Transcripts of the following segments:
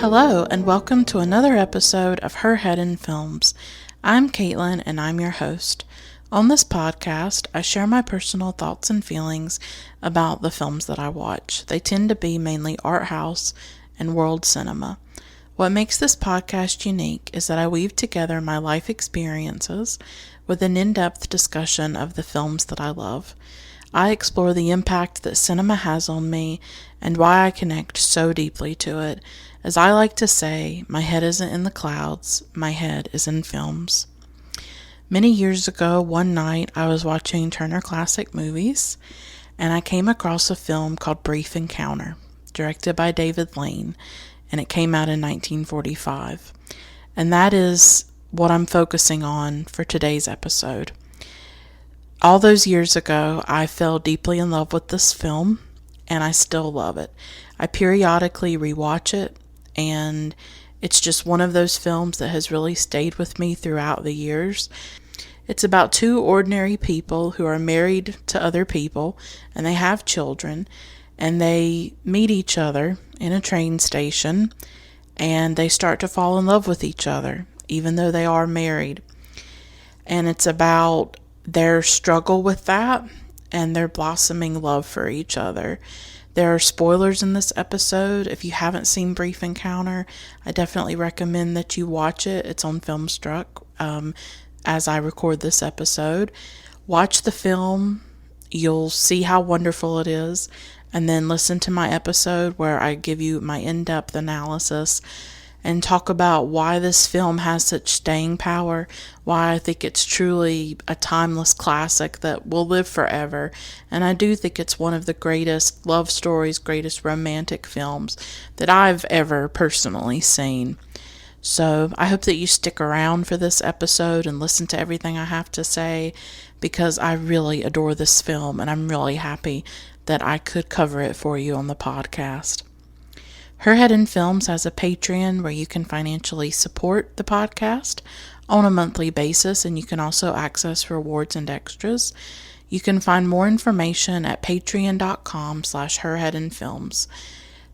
Hello, and welcome to another episode of Her Head in Films. I'm Caitlin, and I'm your host. On this podcast, I share my personal thoughts and feelings about the films that I watch. They tend to be mainly art house and world cinema. What makes this podcast unique is that I weave together my life experiences with an in-depth discussion of the films that I love. I explore the impact that cinema has on me and why I connect so deeply to it. As I like to say, my head isn't in the clouds, my head is in films. Many years ago, one night, I was watching Turner Classic Movies, and I came across a film called Brief Encounter, directed by David Lean, and it came out in 1945. And that is what I'm focusing on for today's episode. All those years ago, I fell deeply in love with this film, and I still love it. I periodically rewatch it, and it's just one of those films that has really stayed with me throughout the years. It's about two ordinary people who are married to other people, and they have children, and they meet each other in a train station, and they start to fall in love with each other, even though they are married. And it's about their struggle with that and their blossoming love for each other. There are spoilers in this episode. If you haven't seen Brief Encounter, I definitely recommend that you watch it. It's on Filmstruck as I record this episode. Watch the film. You'll see how wonderful it is. And then listen to my episode where I give you my in-depth analysis and talk about why this film has such staying power, why I think it's truly a timeless classic that will live forever. And I do think it's one of the greatest love stories, greatest romantic films that I've ever personally seen. So I hope that you stick around for this episode and listen to everything I have to say, because I really adore this film and I'm really happy that I could cover it for you on the podcast. Her Head in Films has a Patreon where you can financially support the podcast on a monthly basis, and you can also access rewards and extras. You can find more information at patreon.com/herheadinfilms.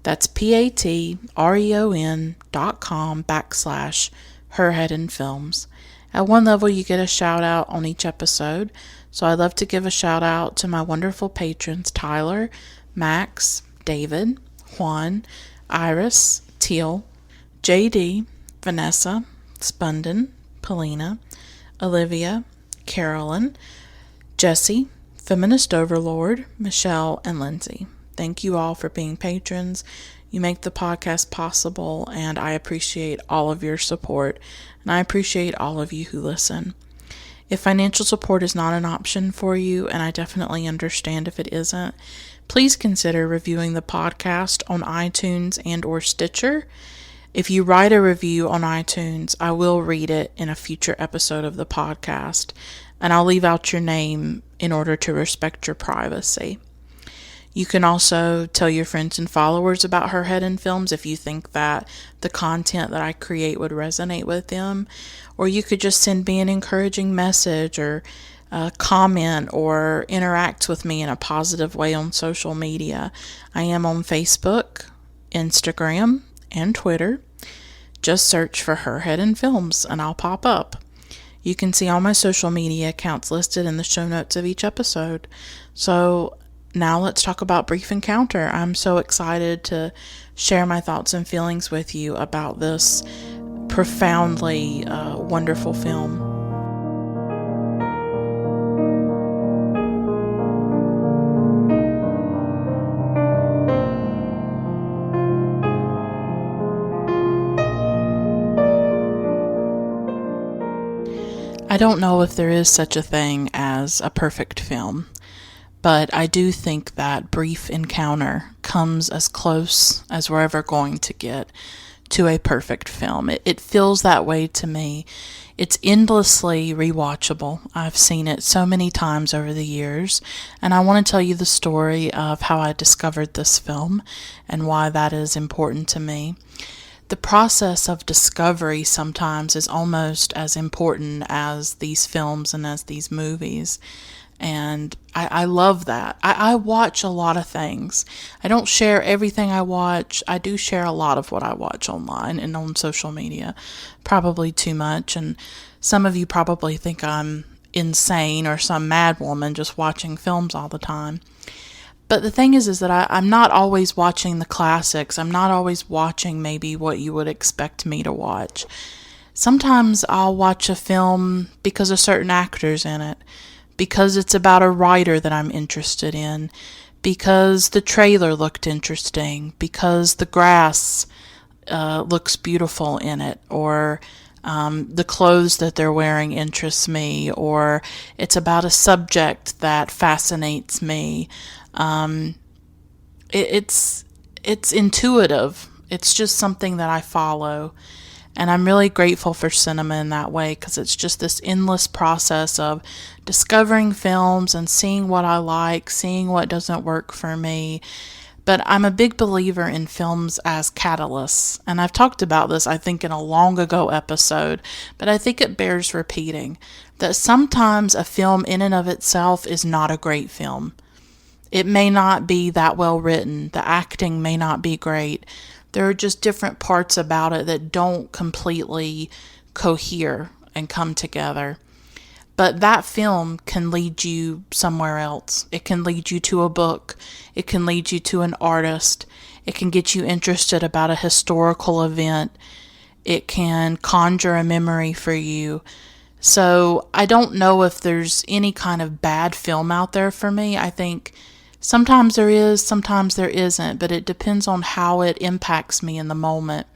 That's patreon.com/herheadinfilms. At one level, you get a shout out on each episode, so I'd love to give a shout out to my wonderful patrons Tyler, Max, David, Juan, Iris, Teal, JD, Vanessa, Spunden, Polina, Olivia, Carolyn, Jesse, Feminist Overlord, Michelle, and Lindsay. Thank you all for being patrons. You make the podcast possible, and I appreciate all of your support, and I appreciate all of you who listen. If financial support is not an option for you, and I definitely understand if it isn't, please consider reviewing the podcast on iTunes and or Stitcher. If you write a review on iTunes, I will read it in a future episode of the podcast, and I'll leave out your name in order to respect your privacy. You can also tell your friends and followers about Her Head in Films if you think that the content that I create would resonate with them, or you could just send me an encouraging message or comment or interact with me in a positive way on social media. I am on Facebook, Instagram, and Twitter. Just search for Her Head in Films and I'll pop up. You can see all my social media accounts listed in the show notes of each episode. So now let's talk about Brief Encounter. I'm so excited to share my thoughts and feelings with you about this profoundly wonderful film. I don't know if there is such a thing as a perfect film, but I do think that Brief Encounter comes as close as we're ever going to get to a perfect film. It feels that way to me. It's endlessly rewatchable. I've seen it so many times over the years, and I want to tell you the story of how I discovered this film and why that is important to me. The process of discovery sometimes is almost as important as these films and as these movies. And I love that. I watch a lot of things. I don't share everything I watch. I do share a lot of what I watch online and on social media. Probably too much. And some of you probably think I'm insane or some mad woman just watching films all the time. But the thing is that I'm not always watching the classics. I'm not always watching maybe what you would expect me to watch. Sometimes I'll watch a film because a certain actor's in it, because it's about a writer that I'm interested in, because the trailer looked interesting, because the grass looks beautiful in it, or the clothes that they're wearing interests me, or it's about a subject that fascinates me. It's intuitive. It's just something that I follow. And I'm really grateful for cinema in that way, because it's just this endless process of discovering films and seeing what I like, seeing what doesn't work for me. But I'm a big believer in films as catalysts. And I've talked about this, I think, in a long ago episode, but I think it bears repeating that sometimes a film in and of itself is not a great film. It may not be that well written. The acting may not be great. There are just different parts about it that don't completely cohere and come together. But that film can lead you somewhere else. It can lead you to a book. It can lead you to an artist. It can get you interested about a historical event. It can conjure a memory for you. So I don't know if there's any kind of bad film out there for me. I think sometimes there is, sometimes there isn't, but it depends on how it impacts me in the moment,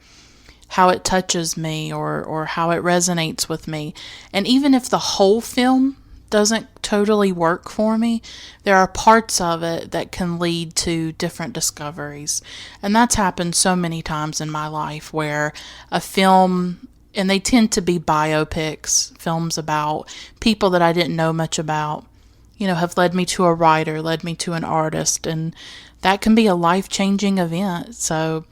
how it touches me, or how it resonates with me. And even if the whole film doesn't totally work for me, there are parts of it that can lead to different discoveries. And that's happened so many times in my life, where a film, and they tend to be biopics, films about people that I didn't know much about, have led me to a writer, led me to an artist, and that can be a life-changing event. So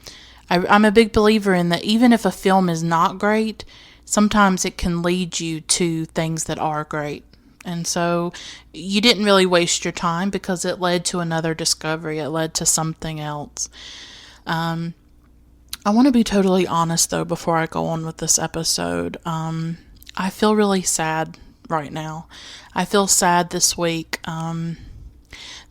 I'm a big believer in that even if a film is not great, sometimes it can lead you to things that are great. And so you didn't really waste your time, because it led to another discovery. It led to something else. I want to be totally honest, though, before I go on with this episode. I feel really sad right now. I feel sad this week.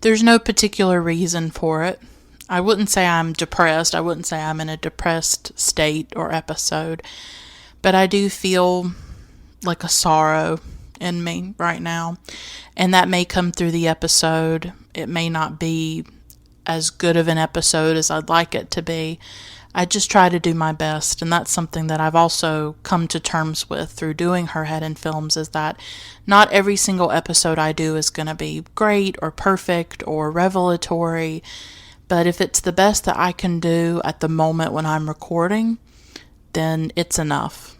There's no particular reason for it. I wouldn't say I'm depressed. I wouldn't say I'm in a depressed state or episode. But I do feel like a sorrow in me right now. And that may come through the episode. It may not be as good of an episode as I'd like it to be. I just try to do my best, and that's something that I've also come to terms with through doing Her Head in Films, is that not every single episode I do is going to be great or perfect or revelatory, but if it's the best that I can do at the moment when I'm recording, then it's enough.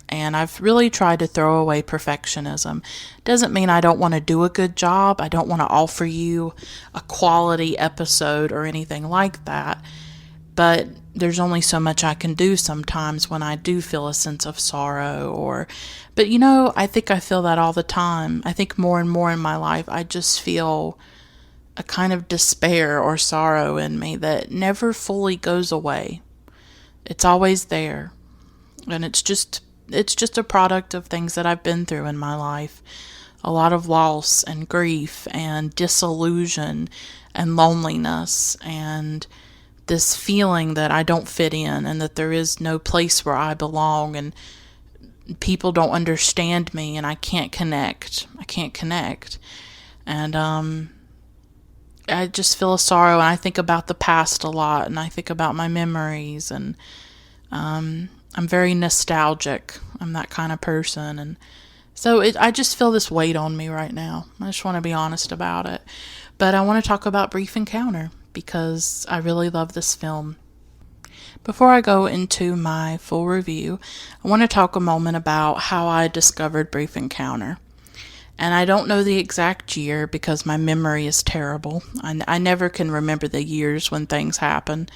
And I've really tried to throw away perfectionism. Doesn't mean I don't want to do a good job. I don't want to offer you a quality episode or anything like that. But there's only so much I can do sometimes when I do feel a sense of sorrow but I think I feel that all the time. I think more and more in my life, I just feel a kind of despair or sorrow in me that never fully goes away. It's always there. And it's just a product of things that I've been through in my life. A lot of loss and grief and disillusion and loneliness and this feeling that I don't fit in and that there is no place where I belong and people don't understand me and I can't connect. And I just feel a sorrow, and I think about the past a lot, and I think about my memories, and I'm very nostalgic. I'm that kind of person, and so I just feel this weight on me right now. I just want to be honest about it. But I want to talk about Brief Encounter, because I really love this film. Before I go into my full review, I want to talk a moment about how I discovered Brief Encounter. And I don't know the exact year because my memory is terrible. I never can remember the years when things happen.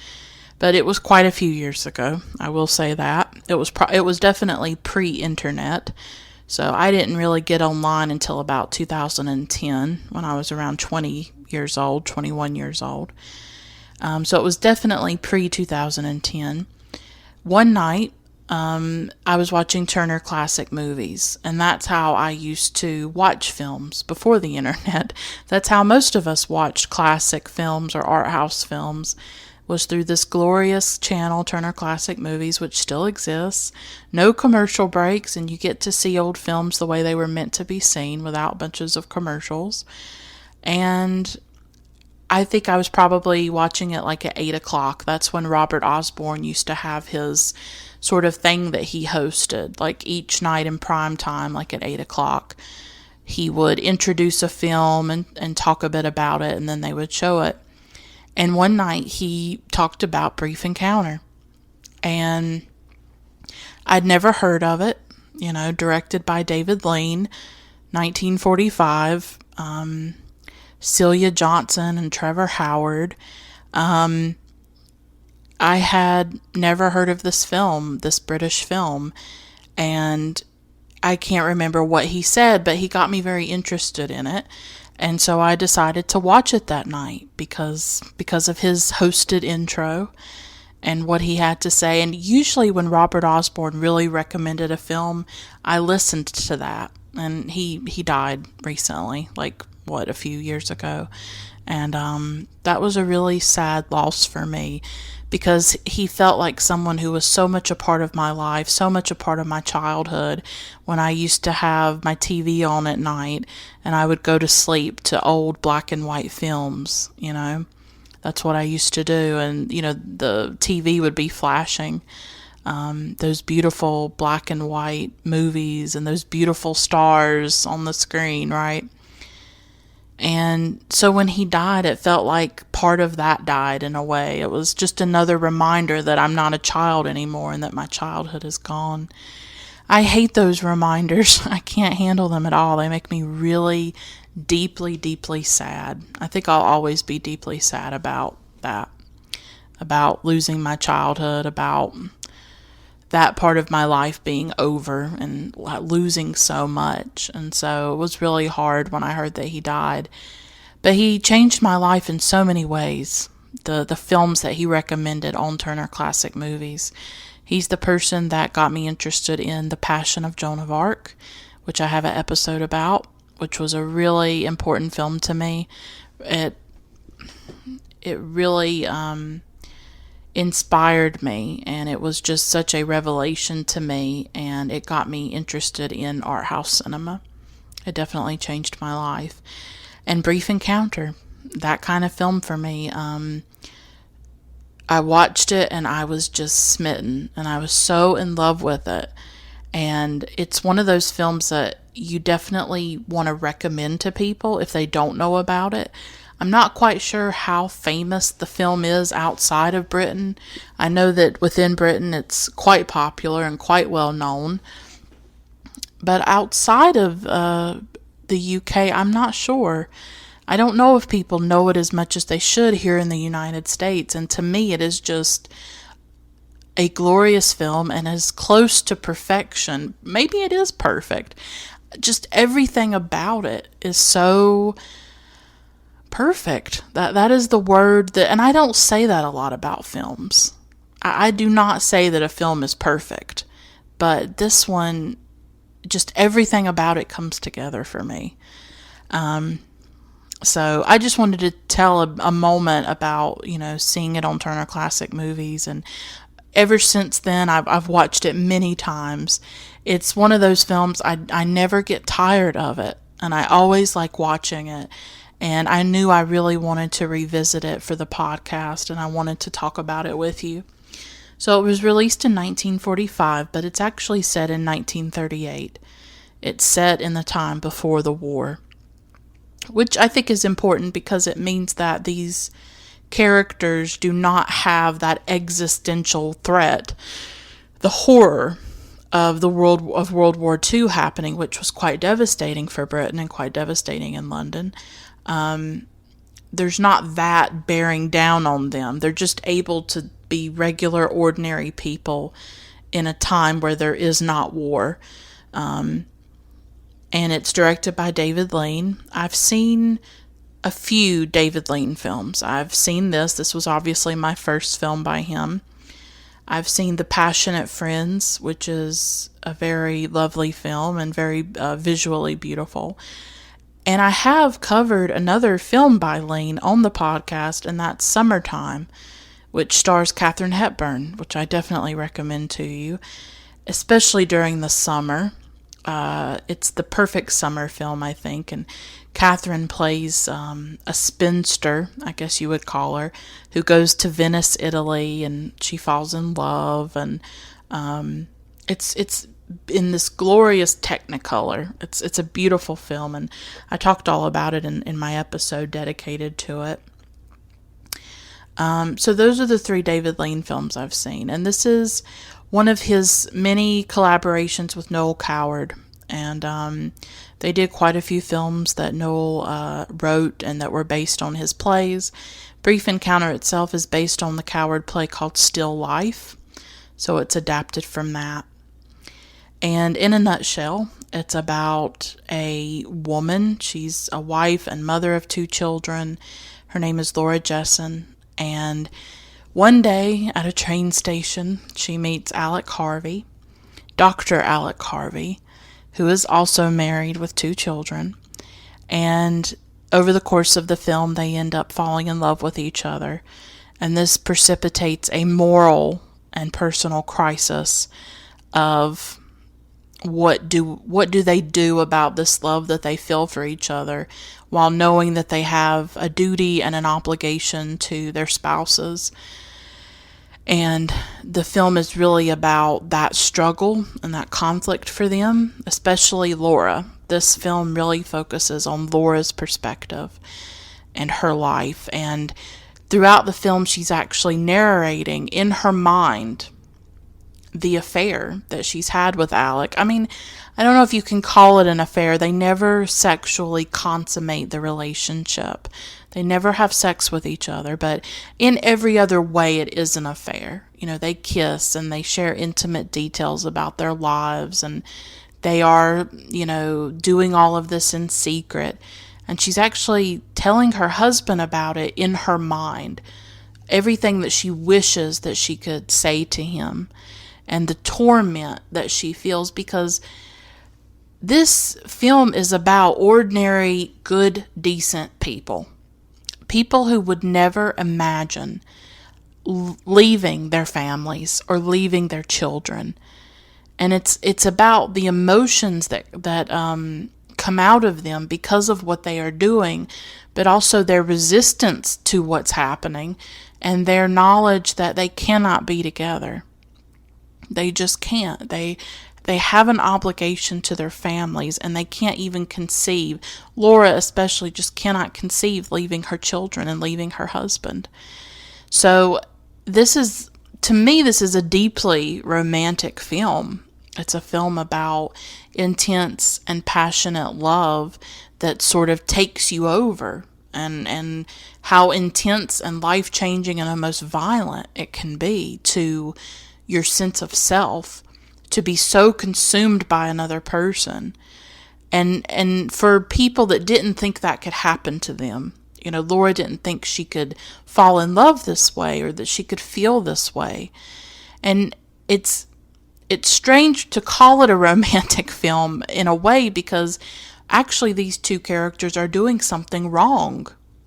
But it was quite a few years ago, I will say that. It was definitely pre-internet. So I didn't really get online until about 2010 when I was around 20 years old, 21 years old. So it was definitely pre-2010. One night, I was watching Turner Classic Movies, and that's how I used to watch films before the internet. That's how most of us watched classic films or art house films, was through this glorious channel, Turner Classic Movies, which still exists. No commercial breaks, and you get to see old films the way they were meant to be seen without bunches of commercials. And I think I was probably watching it like at 8 o'clock. That's when Robert Osborne used to have his sort of thing that he hosted. Like each night in prime time, like at 8 o'clock, he would introduce a film and talk a bit about it, and then they would show it. And one night he talked about Brief Encounter. And I'd never heard of it, directed by David Lean, 1945. Celia Johnson and Trevor Howard. I had never heard of this film, this British film, and I can't remember what he said, but he got me very interested in it. And so I decided to watch it that night because of his hosted intro and what he had to say. And usually when Robert Osborne really recommended a film, I listened to that. And he died recently, like a few years ago. And that was a really sad loss for me because he felt like someone who was so much a part of my life, so much a part of my childhood, when I used to have my TV on at night and I would go to sleep to old black and white films. That's what I used to do. And the TV would be flashing those beautiful black and white movies and those beautiful stars on the screen, right? And so when he died, it felt like part of that died in a way. It was just another reminder that I'm not a child anymore and that my childhood is gone. I hate those reminders. I can't handle them at all. They make me really deeply, deeply sad. I think I'll always be deeply sad about that, about losing my childhood, about that part of my life being over and losing so much. And so it was really hard when I heard that he died. But he changed my life in so many ways. The films that he recommended on Turner Classic Movies. He's the person that got me interested in The Passion of Joan of Arc, which I have an episode about, which was a really important film to me. It really inspired me, and it was just such a revelation to me, and it got me interested in art house cinema. It definitely changed my life. And Brief Encounter, that kind of film for me. I watched it and I was just smitten, and I was so in love with it. And it's one of those films that you definitely want to recommend to people if they don't know about it. I'm not quite sure how famous the film is outside of Britain. I know that within Britain it's quite popular and quite well known. But outside of the UK, I'm not sure. I don't know if people know it as much as they should here in the United States. And to me, it is just a glorious film and as close to perfection. Maybe it is perfect. Just everything about it is so perfect. That is the word that, and I don't say that a lot about films. I do not say that a film is perfect, but this one, just everything about it comes together for me. So I just wanted to tell a moment about, seeing it on Turner Classic Movies, and ever since then I've watched it many times. It's one of those films I never get tired of it, and I always like watching it. And I knew I really wanted to revisit it for the podcast, and I wanted to talk about it with you. So it was released in 1945, but it's actually set in 1938. It's set in the time before the war, which I think is important because it means that these characters do not have that existential threat, the horror of World War II happening, which was quite devastating for Britain and quite devastating in London. There's not that bearing down on them. They're just able to be regular, ordinary people in a time where there is not war. and it's directed by David Lean. I've seen a few David Lean films. I've seen this. This was obviously my first film by him. I've seen The Passionate Friends, which is a very lovely film and very visually beautiful. And I have covered another film by Lean on the podcast, and that's Summertime, which stars Katharine Hepburn, which I definitely recommend to you, especially during the summer. It's the perfect summer film, I think, and Katharine plays a spinster, I guess you would call her, who goes to Venice, Italy, and she falls in love, and it's in this glorious Technicolor. It's a beautiful film, and I talked all about it in my episode dedicated to it. So those are the 3 David Lean films I've seen, and this is one of his many collaborations with Noel Coward, and they did quite a few films that Noel wrote and that were based on his plays. Brief Encounter itself is based on the Coward play called Still Life, so it's adapted from that. And in a nutshell, it's about a woman. She's a wife and mother of 2 children. Her name is Laura Jessen, and one day at a train station, she meets Alec Harvey, Dr. Alec Harvey, who is also married with 2 children. And over the course of the film, they end up falling in love with each other. And this precipitates a moral and personal crisis of what do they do about this love that they feel for each other, while knowing that they have a duty and an obligation to their spouses. And the film is really about that struggle and that conflict for them, especially Laura. This film really focuses on Laura's perspective and her life. And throughout the film, she's actually narrating in her mind the affair that she's had with Alec. I mean, I don't know if you can call it an affair. They never sexually consummate the relationship. They never have sex with each other, but in every other way it is an affair. You know, they kiss and they share intimate details about their lives, and they are, you know, doing all of this in secret. And she's actually telling her husband about it in her mind. Everything that she wishes that she could say to him, and the torment that she feels, because this film is about ordinary, good, decent people. People who would never imagine leaving their families or leaving their children. And it's about the emotions that come out of them because of what they are doing, but also their resistance to what's happening and their knowledge that they cannot be together. They just can't. They have an obligation to their families, and they can't even conceive. Laura especially just cannot conceive leaving her children and leaving her husband. So to me, this is a deeply romantic film. It's a film about intense and passionate love that sort of takes you over, and how intense and life-changing and almost violent it can be to your sense of self, to be so consumed by another person. And for people that didn't think that could happen to them, you know, Laura didn't think she could fall in love this way, or that she could feel this way. And it's strange to call it a romantic film in a way, because actually these 2 characters are doing something wrong.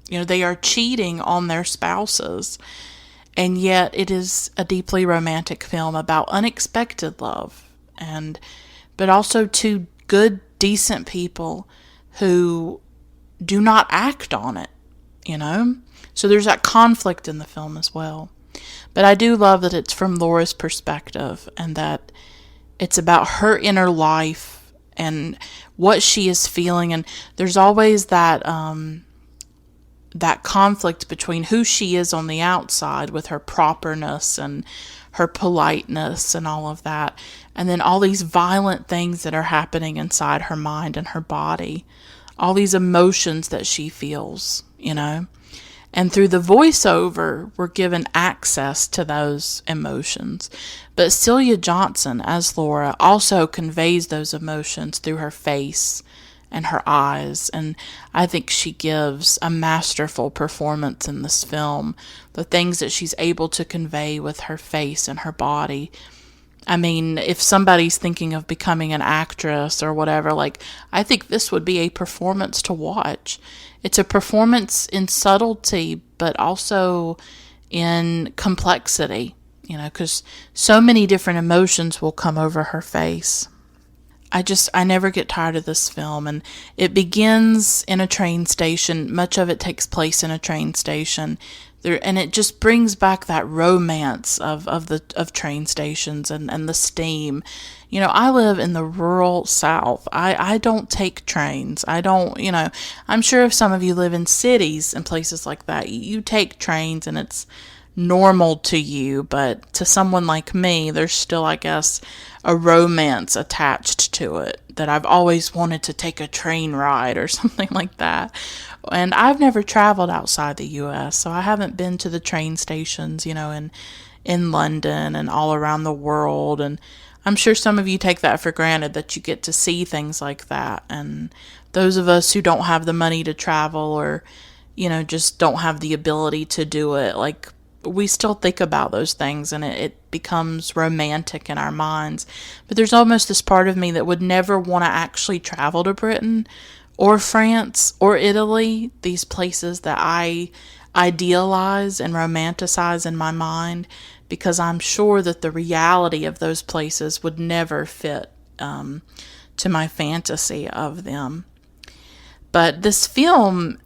You know, they are cheating on their spouses. And yet it is a deeply romantic film about unexpected love, but also 2 good, decent people who do not act on it, you know? So there's that conflict in the film as well. But I do love that it's from Laura's perspective, and that it's about her inner life and what she is feeling. And there's always that conflict between who she is on the outside with her properness and her politeness and all of that, and then all these violent things that are happening inside her mind and her body, all these emotions that she feels, you know. And through the voiceover, we're given access to those emotions. But Celia Johnson, as Laura, also conveys those emotions through her face and her eyes. And I think she gives a masterful performance in this film. The things that she's able to convey with her face and her body. I mean, if somebody's thinking of becoming an actress or whatever, like, I think this would be a performance to watch. It's a performance in subtlety, but also in complexity, because so many different emotions will come over her face. I never get tired of this film, and it begins in a train station. Much of it takes place in a train station. And it just brings back that romance of train stations and the steam. I live in the rural South. I don't take trains. I don't, I'm sure if some of you live in cities and places like that, you take trains and it's normal to you, but to someone like me, there's still, I guess, a romance attached to it, that I've always wanted to take a train ride or something like that. And I've never traveled outside the US, so I haven't been to the train stations, in London and all around the world. And I'm sure some of you take that for granted, that you get to see things like that. And those of us who don't have the money to travel, or, just don't have the ability to do it, like, we still think about those things, and it becomes romantic in our minds. But there's almost this part of me that would never want to actually travel to Britain or France or Italy, these places that I idealize and romanticize in my mind, because I'm sure that the reality of those places would never fit to my fantasy of them. But this film,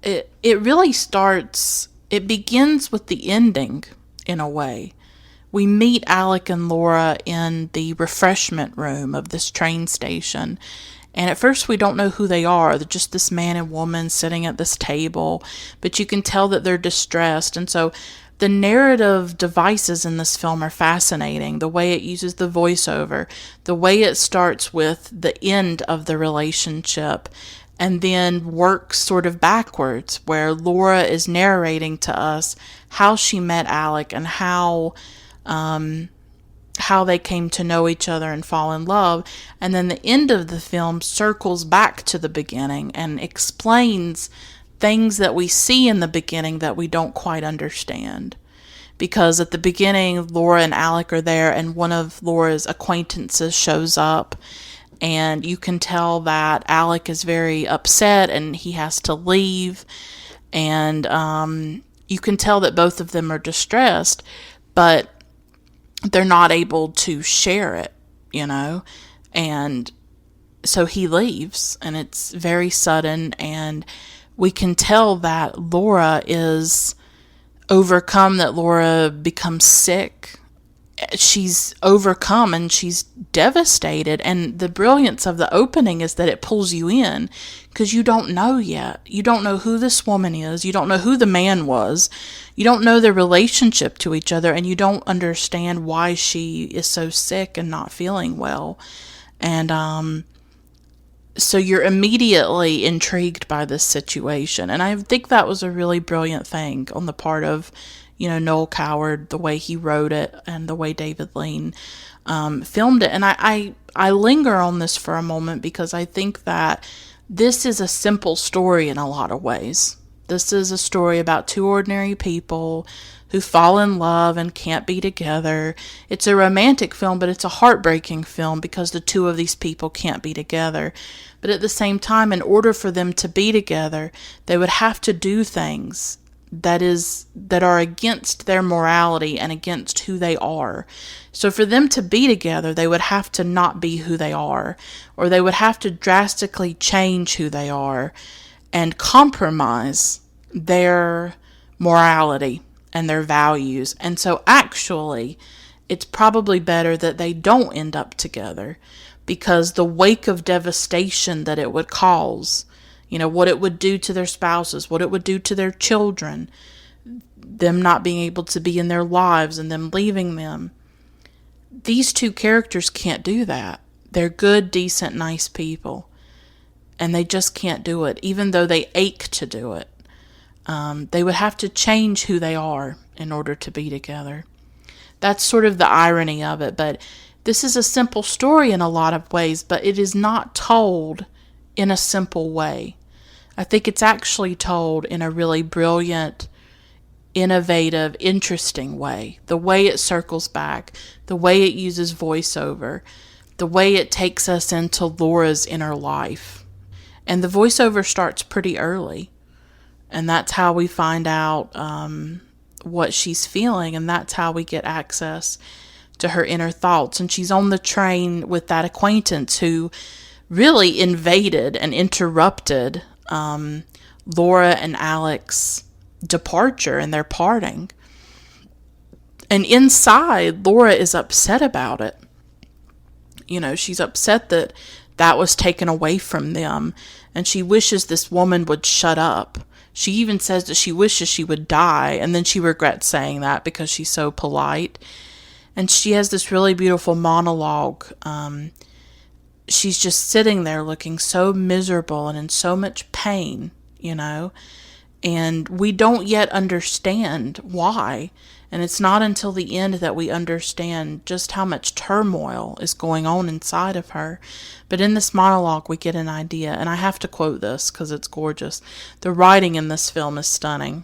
it really starts... It begins with the ending, in a way. We meet Alec and Laura in the refreshment room of this train station. And at first we don't know who they are. They're just this man and woman sitting at this table. But you can tell that they're distressed. And so the narrative devices in this film are fascinating. The way it uses the voiceover. The way it starts with the end of the relationship, and then works sort of backwards, where Laura is narrating to us how she met Alec and how they came to know each other and fall in love. And then the end of the film circles back to the beginning and explains things that we see in the beginning that we don't quite understand. Because at the beginning, Laura and Alec are there, and one of Laura's acquaintances shows up. And you can tell that Alec is very upset and he has to leave. And you can tell that both of them are distressed, but they're not able to share it, And so he leaves, and it's very sudden. And we can tell that Laura is overcome, that Laura becomes sick. She's overcome and she's devastated. And the brilliance of the opening is that it pulls you in, because you don't know yet. You don't know who this woman is. You don't know who the man was. You don't know their relationship to each other, and you don't understand why she is so sick and not feeling well. And so you're immediately intrigued by this situation. And I think that was a really brilliant thing on the part of Noel Coward, the way he wrote it and the way David Lean filmed it. And I linger on this for a moment, because I think that this is a simple story in a lot of ways. This is a story about two ordinary people who fall in love and can't be together. It's a romantic film, but it's a heartbreaking film because the two of these people can't be together. But at the same time, in order for them to be together, they would have to do things that are against their morality and against who they are. So for them to be together, they would have to not be who they are, or they would have to drastically change who they are and compromise their morality and their values. And so actually, it's probably better that they don't end up together, because the wake of devastation that it would cause, what it would do to their spouses, what it would do to their children, them not being able to be in their lives and them leaving them. These two characters can't do that. They're good, decent, nice people. And they just can't do it, even though they ache to do it. They would have to change who they are in order to be together. That's sort of the irony of it, but this is a simple story in a lot of ways, but it is not told in a simple way. I think it's actually told in a really brilliant, innovative, interesting way. The way it circles back, the way it uses voiceover, the way it takes us into Laura's inner life. And the voiceover starts pretty early. And that's how we find out what she's feeling, and that's how we get access to her inner thoughts. And she's on the train with that acquaintance who really invaded and interrupted Laura and Alec's departure and their parting. And inside, Laura is upset about it. You know, she's upset that that was taken away from them, and she wishes this woman would shut up. She even says that she wishes she would die, and then she regrets saying that because she's so polite. And she has this really beautiful monologue. She's just sitting there looking so miserable and in so much pain, you know, and we don't yet understand why. And it's not until the end that we understand just how much turmoil is going on inside of her. But in this monologue, we get an idea. And I have to quote this because it's gorgeous. The writing in this film is stunning.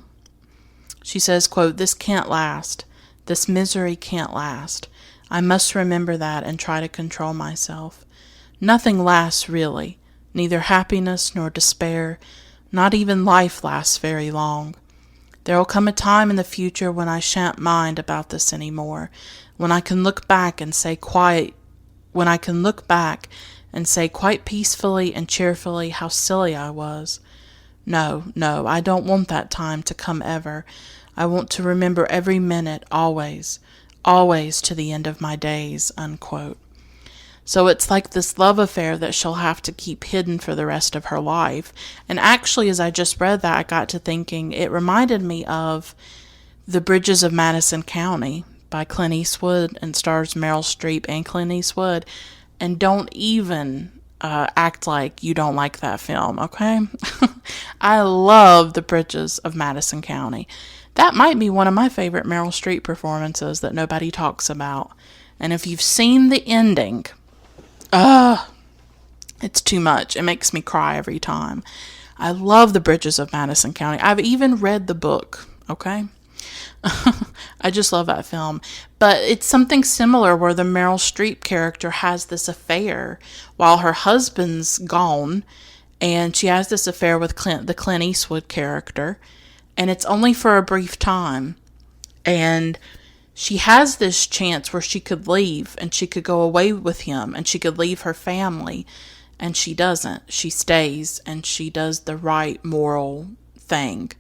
She says, quote, "This can't last. This misery can't last. I must remember that and try to control myself. Nothing lasts really. Neither happiness nor despair. Not even life lasts very long. There will come a time in the future when I shan't mind about this anymore, when I can look back and say quite peacefully and cheerfully how silly I was. No, I don't want that time to come ever. I want to remember every minute, always to the end of my days," unquote. So it's like this love affair that she'll have to keep hidden for the rest of her life. And actually, as I just read that, I got to thinking, it reminded me of The Bridges of Madison County by Clint Eastwood, and stars Meryl Streep and Clint Eastwood. And don't even act like you don't like that film, okay? I love The Bridges of Madison County. That might be one of my favorite Meryl Streep performances that nobody talks about. And if you've seen the ending, it's too much. It makes me cry every time. I love The Bridges of Madison County. I've even read the book, okay? I just love that film. But it's something similar where the Meryl Streep character has this affair while her husband's gone, and she has this affair with the Clint Eastwood character, and it's only for a brief time. And she has this chance where she could leave and she could go away with him and she could leave her family, and she doesn't. She stays and she does the right moral thing.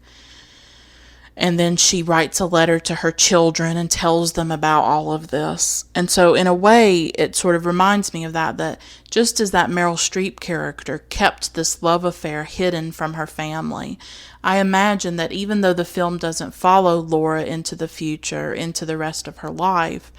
And then she writes a letter to her children and tells them about all of this. And so in a way, it sort of reminds me of that just as that Meryl Streep character kept this love affair hidden from her family, I imagine that even though the film doesn't follow Laura into the future, into the rest of her life,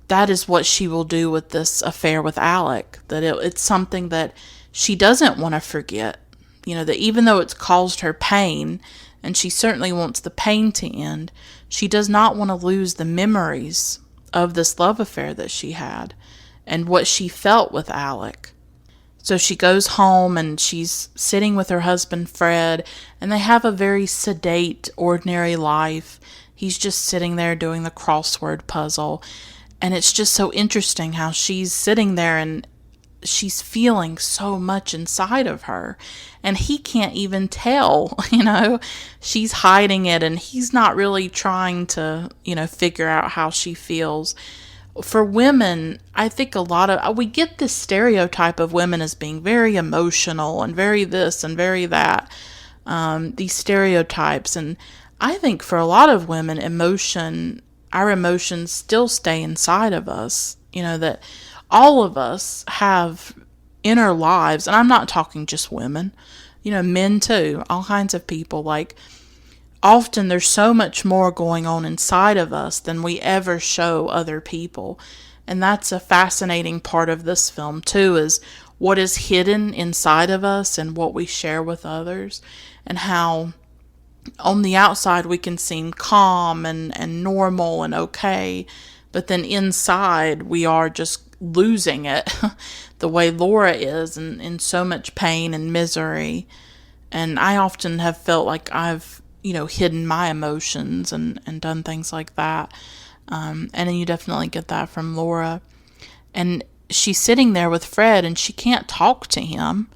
that is what she will do with this affair with Alec. That it's something that she doesn't want to forget. You know, that even though it's caused her pain, and she certainly wants the pain to end, she does not want to lose the memories of this love affair that she had and what she felt with Alec. So she goes home and she's sitting with her husband Fred, and they have a very sedate, ordinary life. He's just sitting there doing the crossword puzzle, and it's just so interesting how she's sitting there and she's feeling so much inside of her, and he can't even tell, you know, she's hiding it, and he's not really trying to, you know, figure out how she feels. For women, I think we get this stereotype of women as being very emotional and very this and very that, these stereotypes. And I think for a lot of women, our emotions still stay inside of us, you know, that all of us have inner lives, and I'm not talking just women, you know, men too, all kinds of people. Like, often there's so much more going on inside of us than we ever show other people. And that's a fascinating part of this film too, is what is hidden inside of us and what we share with others, and how on the outside we can seem calm and normal and okay, but then inside we are just losing it the way Laura is, and in so much pain and misery. And I often have felt like I've, hidden my emotions and done things like that. And you definitely get that from Laura. And she's sitting there with Fred and she can't talk to him.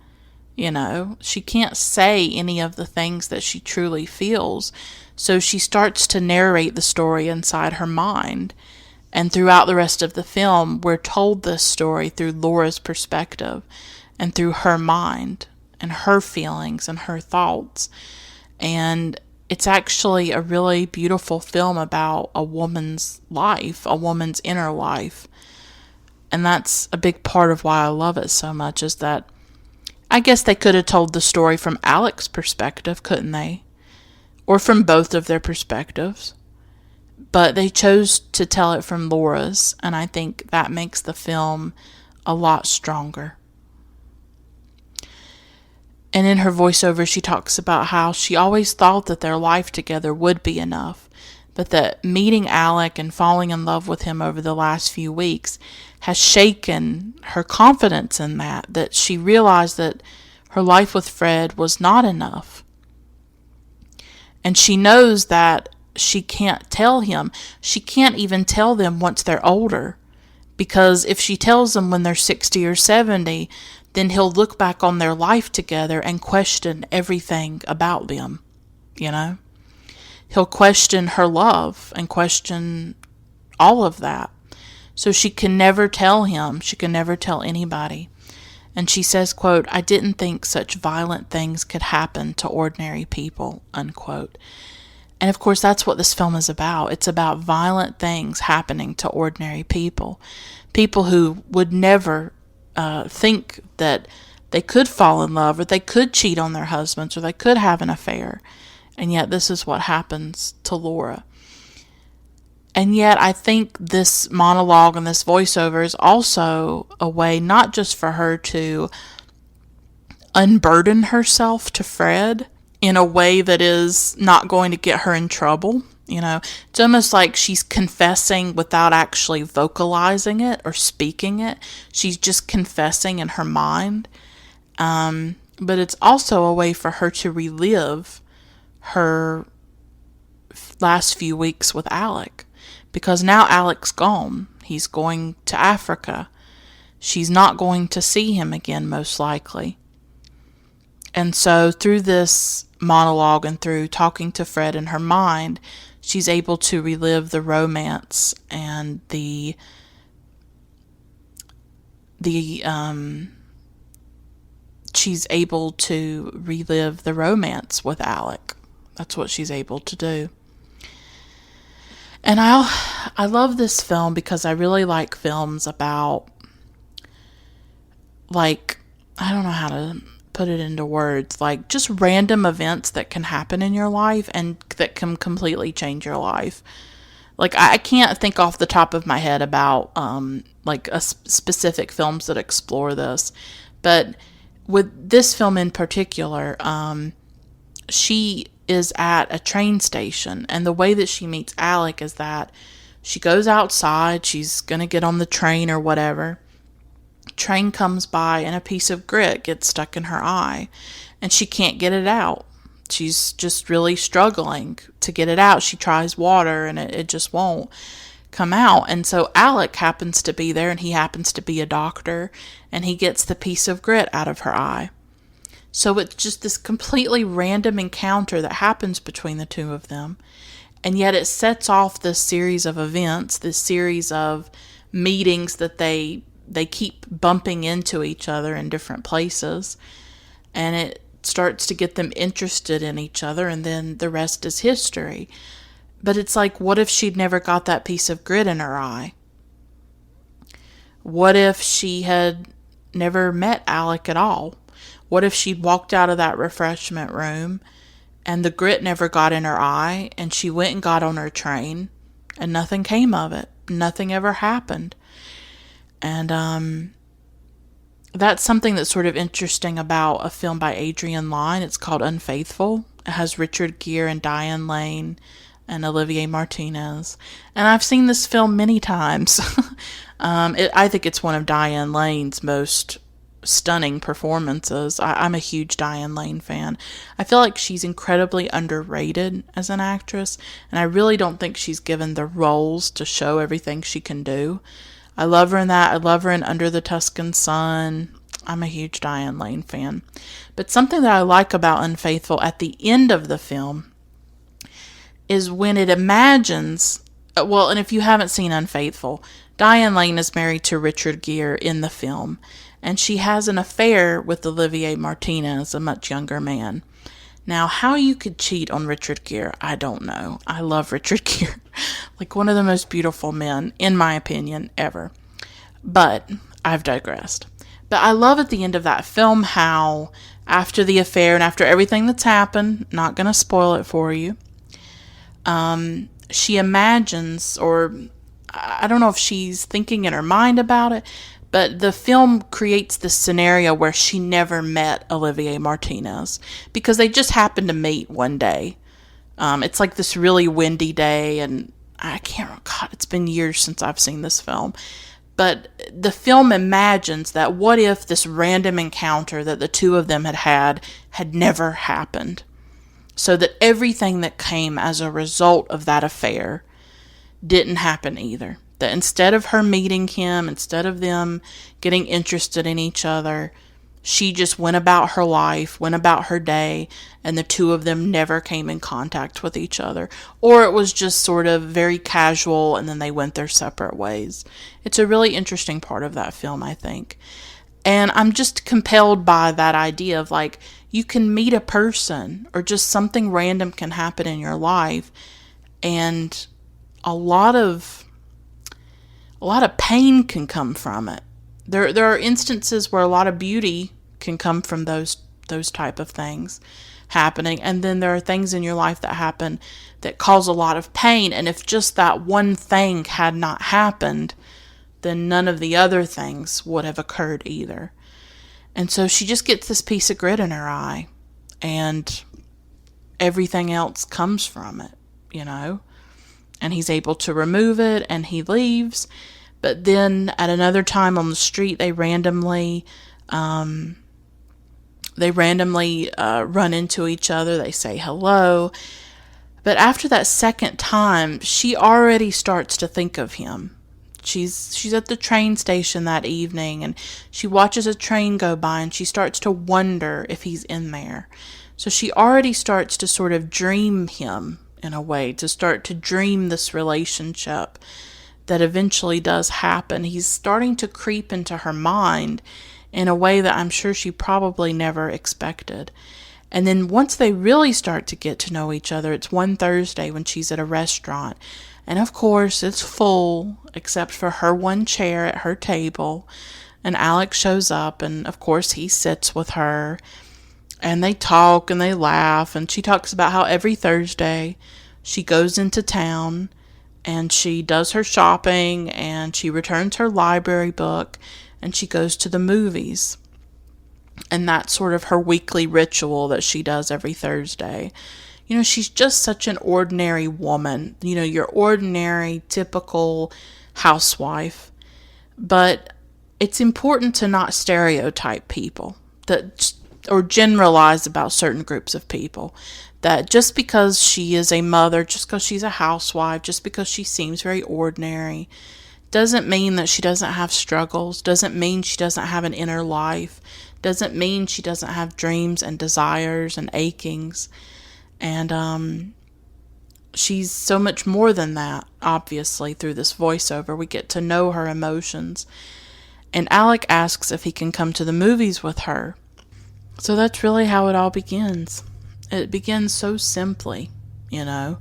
She can't say any of the things that she truly feels. So she starts to narrate the story inside her mind. And throughout the rest of the film, we're told this story through Laura's perspective and through her mind and her feelings and her thoughts. And it's actually a really beautiful film about a woman's life, a woman's inner life. And that's a big part of why I love it so much, is that I guess they could have told the story from Alec's perspective, couldn't they? Or from both of their perspectives. But they chose to tell it from Laura's, and I think that makes the film a lot stronger. And in her voiceover, she talks about how she always thought that their life together would be enough, but that meeting Alec and falling in love with him over the last few weeks has shaken her confidence in that she realized that her life with Fred was not enough. And she knows that she can't tell him. She can't even tell them once they're older, because if she tells them when they're 60 or 70, then he'll look back on their life together and question everything about them, He'll question her love and question all of that. So she can never tell him. She can never tell anybody. And she says, quote, "I didn't think such violent things could happen to ordinary people," unquote. And of course, that's what this film is about. It's about violent things happening to ordinary people. People who would never think that they could fall in love, or they could cheat on their husbands, or they could have an affair. And yet this is what happens to Laura. And yet I think this monologue and this voiceover is also a way not just for her to unburden herself to Fred in a way that is not going to get her in trouble. It's almost like she's confessing without actually vocalizing it or speaking it. She's just confessing in her mind. But it's also a way for her to relive her last few weeks with Alec. Because now Alec's gone. He's going to Africa. She's not going to see him again, most likely. And so through this monologue and through talking to Fred in her mind, she's able to relive the romance and she's able to relive the romance with Alec. That's what she's able to do. And I love this film because I really like films about, like, I don't know how to put it into words, like just random events that can happen in your life and that can completely change your life. Like, I can't think off the top of my head about like a specific films that explore this, but with this film in particular, she is at a train station, and the way that she meets Alec is that she goes outside, she's gonna get on the train or whatever. Train comes by and a piece of grit gets stuck in her eye and she can't get it out. She's just really struggling to get it out. She tries water and it just won't come out. And so Alec happens to be there, and he happens to be a doctor, and he gets the piece of grit out of her eye. So it's just this completely random encounter that happens between the two of them. And yet it sets off this series of events, this series of meetings that they keep bumping into each other in different places. And it starts to get them interested in each other, and then the rest is history. But it's like, what if she'd never got that piece of grit in her eye? What if she had never met Alec at all? What if she'd walked out of that refreshment room and the grit never got in her eye, and she went and got on her train and nothing came of it? Nothing ever happened. And that's something that's sort of interesting about a film by Adrian Lyne. It's called Unfaithful. It has Richard Gere and Diane Lane and Olivier Martinez. And I've seen this film many times. I think it's one of Diane Lane's most stunning performances. I'm a huge Diane Lane fan. I feel like she's incredibly underrated as an actress, and I really don't think she's given the roles to show everything she can do. I love her in that. I love her in Under the Tuscan Sun. I'm a huge Diane Lane fan. But something that I like about Unfaithful at the end of the film is when it imagines, well, and if you haven't seen Unfaithful, Diane Lane is married to Richard Gere in the film, and she has an affair with Olivier Martinez, a much younger man. Now, how you could cheat on Richard Gere, I don't know. I love Richard Gere. Like one of the most beautiful men, in my opinion, ever. But I've digressed. But I love at the end of that film how, after the affair and after everything that's happened, not going to spoil it for you, she imagines, or I don't know if she's thinking in her mind about it, but the film creates this scenario where she never met Olivier Martinez because they just happened to meet one day. It's like this really windy day, and I can't, God, it's been years since I've seen this film. But the film imagines that what if this random encounter that the two of them had never happened? So that everything that came as a result of that affair didn't happen either. That instead of her meeting him, instead of them getting interested in each other, she just went about her life, went about her day, and the two of them never came in contact with each other. Or it was just sort of very casual, and then they went their separate ways. It's a really interesting part of that film, I think. And I'm just compelled by that idea of like, you can meet a person, or just something random can happen in your life, and a lot of pain can come from it. There are instances where a lot of beauty can come from those type of things happening, and then there are things in your life that happen that cause a lot of pain, and if just that one thing had not happened, then none of the other things would have occurred either. And so she just gets this piece of grit in her eye, and everything else comes from it, you know? And he's able to remove it, and he leaves. But then at another time on the street, they randomly run into each other. They say hello. But after that second time, she already starts to think of him. She's at the train station that evening, and she watches a train go by, and she starts to wonder if he's in there. So she already starts to sort of dream him in a way, to start to dream this relationship that eventually does happen. He's starting to creep into her mind in a way that I'm sure she probably never expected. And then once they really start to get to know each other, it's one Thursday when she's at a restaurant. And of course, it's full, except for her one chair at her table. And Alec shows up, and of course, he sits with her. And they talk and they laugh. And she talks about how every Thursday she goes into town and she does her shopping, and she returns her library book, and she goes to the movies. And that's sort of her weekly ritual that she does every Thursday. You know, she's just such an ordinary woman. You know, your ordinary, typical housewife. But it's important to not stereotype people or generalize about certain groups of people. That just because she is a mother, just because she's a housewife, just because she seems very ordinary, doesn't mean that she doesn't have struggles, doesn't mean she doesn't have an inner life, doesn't mean she doesn't have dreams and desires and achings. And she's so much more than that, obviously, through this voiceover. We get to know her emotions. And Alec asks if he can come to the movies with her. So that's really how it all begins. It begins so simply, you know,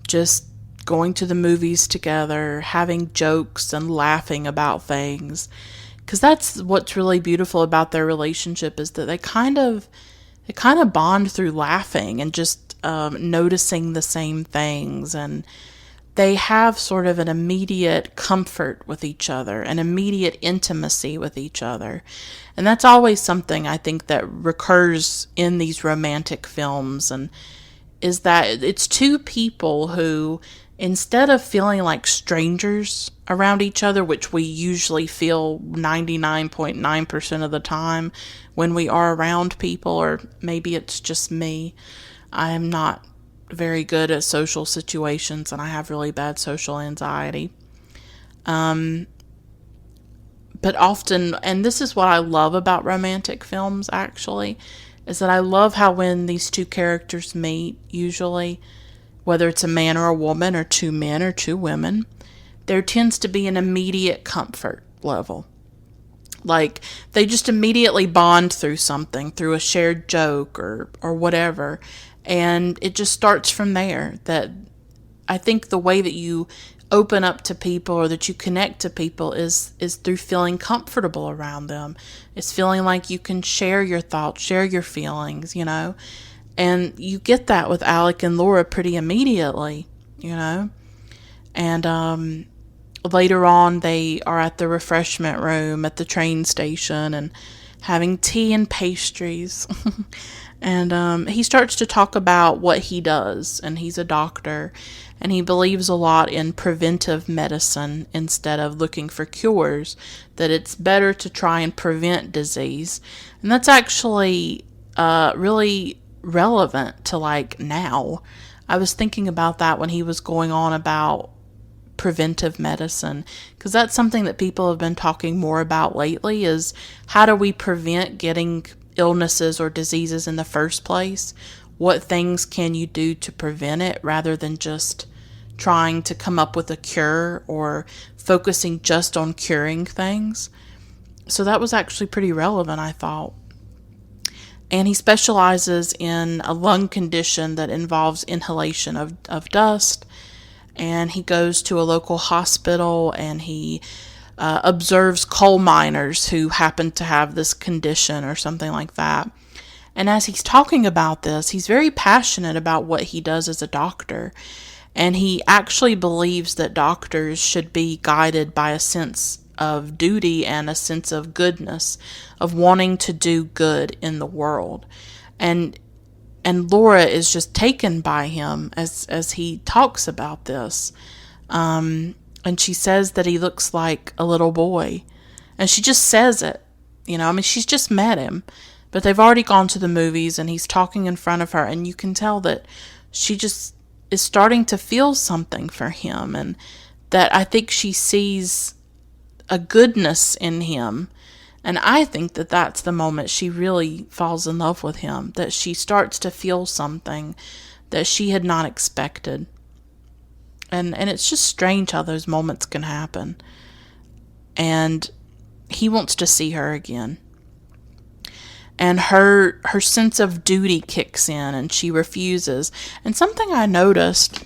just going to the movies together, having jokes and laughing about things. Because that's what's really beautiful about their relationship, is that they kind of bond through laughing and just noticing the same things and they have sort of an immediate comfort with each other, an immediate intimacy with each other. And that's always something I think that recurs in these romantic films, and is that it's two people who, instead of feeling like strangers around each other, which we usually feel 99.9% of the time when we are around people, or maybe it's just me. I'm not very good at social situations, and I have really bad social anxiety. But often, and this is what I love about romantic films actually, is that I love how when these two characters meet, usually, whether it's a man or a woman, or two men or two women, there tends to be an immediate comfort level. Like, they just immediately bond through something, through a shared joke or whatever. And it just starts from there. That I think the way that you open up to people, or that you connect to people, is through feeling comfortable around them. It's feeling like you can share your thoughts, share your feelings, And you get that with Alec and Laura pretty immediately, And later on, they are at the refreshment room at the train station and having tea and pastries. And he starts to talk about what he does, and he's a doctor, and he believes a lot in preventive medicine instead of looking for cures, that it's better to try and prevent disease. And that's actually really relevant to like now. I was thinking about that when he was going on about preventive medicine, because that's something that people have been talking more about lately, is how do we prevent getting illnesses or diseases in the first place? What things can you do to prevent it, rather than just trying to come up with a cure or focusing just on curing things? So that was actually pretty relevant, I thought. And he specializes in a lung condition that involves inhalation of dust. And he goes to a local hospital, and he observes coal miners who happen to have this condition or something like that. And as he's talking about this, he's very passionate about what he does as a doctor. And he actually believes that doctors should be guided by a sense of duty and a sense of goodness, of wanting to do good in the world. And Laura is just taken by him as he talks about this. And she says that he looks like a little boy. And she just says it. She's just met him. But they've already gone to the movies, and he's talking in front of her. And you can tell that she just is starting to feel something for him. And that I think she sees a goodness in him. And I think that that's the moment she really falls in love with him. That she starts to feel something that she had not expected. And it's just strange how those moments can happen. And he wants to see her again. And her sense of duty kicks in, and she refuses. And something I noticed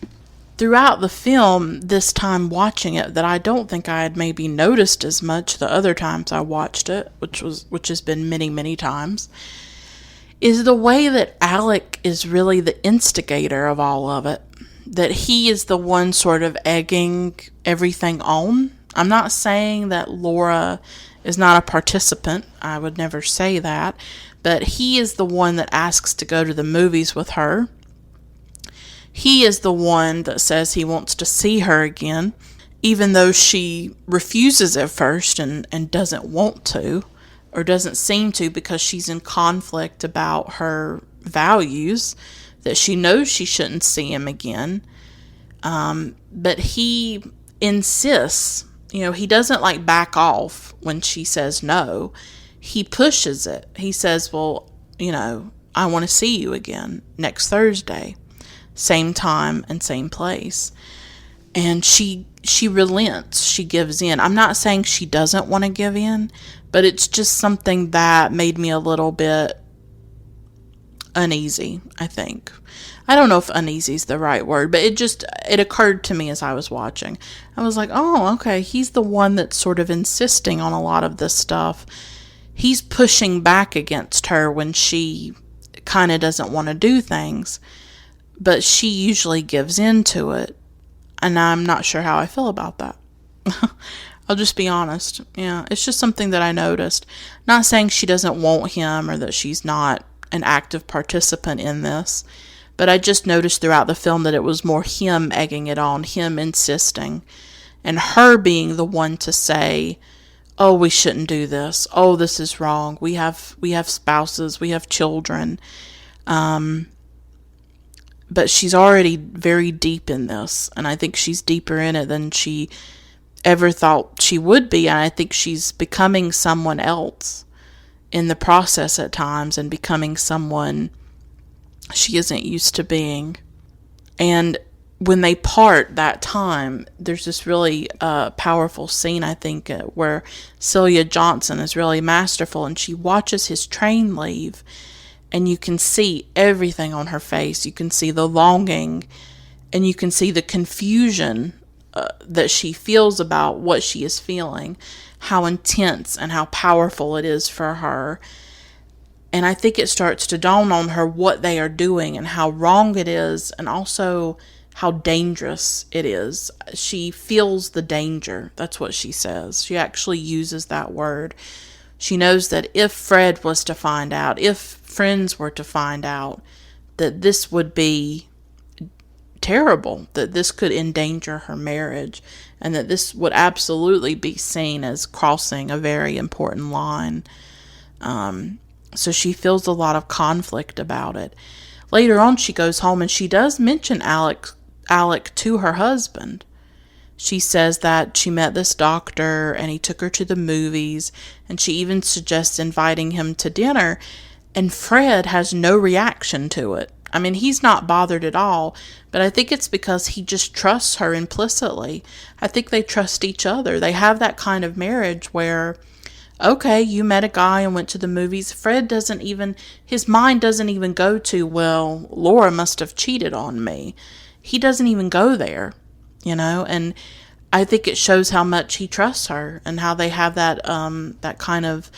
throughout the film this time watching it, that I don't think I had maybe noticed as much the other times I watched it, which has been many, many times, is the way that Alec is really the instigator of all of it. That he is the one sort of egging everything on. I'm not saying that Laura is not a participant. I would never say that. But he is the one that asks to go to the movies with her. He is the one that says he wants to see her again, even though she refuses at first and doesn't want to, or doesn't seem to, because she's in conflict about her values, that she knows she shouldn't see him again. But he insists, he doesn't back off when she says no. He pushes it. He says, well, I want to see you again next Thursday, same time and same place. And she relents. She gives in. I'm not saying she doesn't want to give in, but it's just something that made me a little bit uneasy, I think. I don't know if uneasy is the right word, but it occurred to me as I was watching. I was like, oh, okay, he's the one that's sort of insisting on a lot of this stuff. He's pushing back against her when she kind of doesn't want to do things, but she usually gives in to it. And I'm not sure how I feel about that. I'll just be honest. Yeah, it's just something that I noticed. Not saying she doesn't want him or that she's not an active participant in this, but I just noticed throughout the film that it was more him egging it on, him insisting, and her being the one to say, "Oh, we shouldn't do this. Oh, this is wrong. We have spouses, we have children." But she's already very deep in this, and I think she's deeper in it than she ever thought she would be, and I think she's becoming someone else in the process at times, and becoming someone she isn't used to being. And when they part that time, there's this really powerful scene, I think, where Celia Johnson is really masterful, and she watches his train leave, and you can see everything on her face. You can see the longing, and you can see the confusion that she feels about what she is feeling, how intense and how powerful it is for her. And I think it starts to dawn on her what they are doing and how wrong it is, and also how dangerous it is. She feels the danger. That's what she says. She actually uses that word. She knows that if Fred was to find out, if friends were to find out, that this would be terrible, that this could endanger her marriage, and that this would absolutely be seen as crossing a very important line. So she feels a lot of conflict about it. Later on, she goes home and she does mention Alec to her husband. She says that she met this doctor and he took her to the movies, and she even suggests inviting him to dinner, and Fred has no reaction to it. I mean, he's not bothered at all, but I think it's because he just trusts her implicitly. I think they trust each other. They have that kind of marriage where, okay, you met a guy and went to the movies. Fred doesn't even, his mind doesn't even go to, well, Laura must have cheated on me. He doesn't even go there, and I think it shows how much he trusts her and how they have that kind of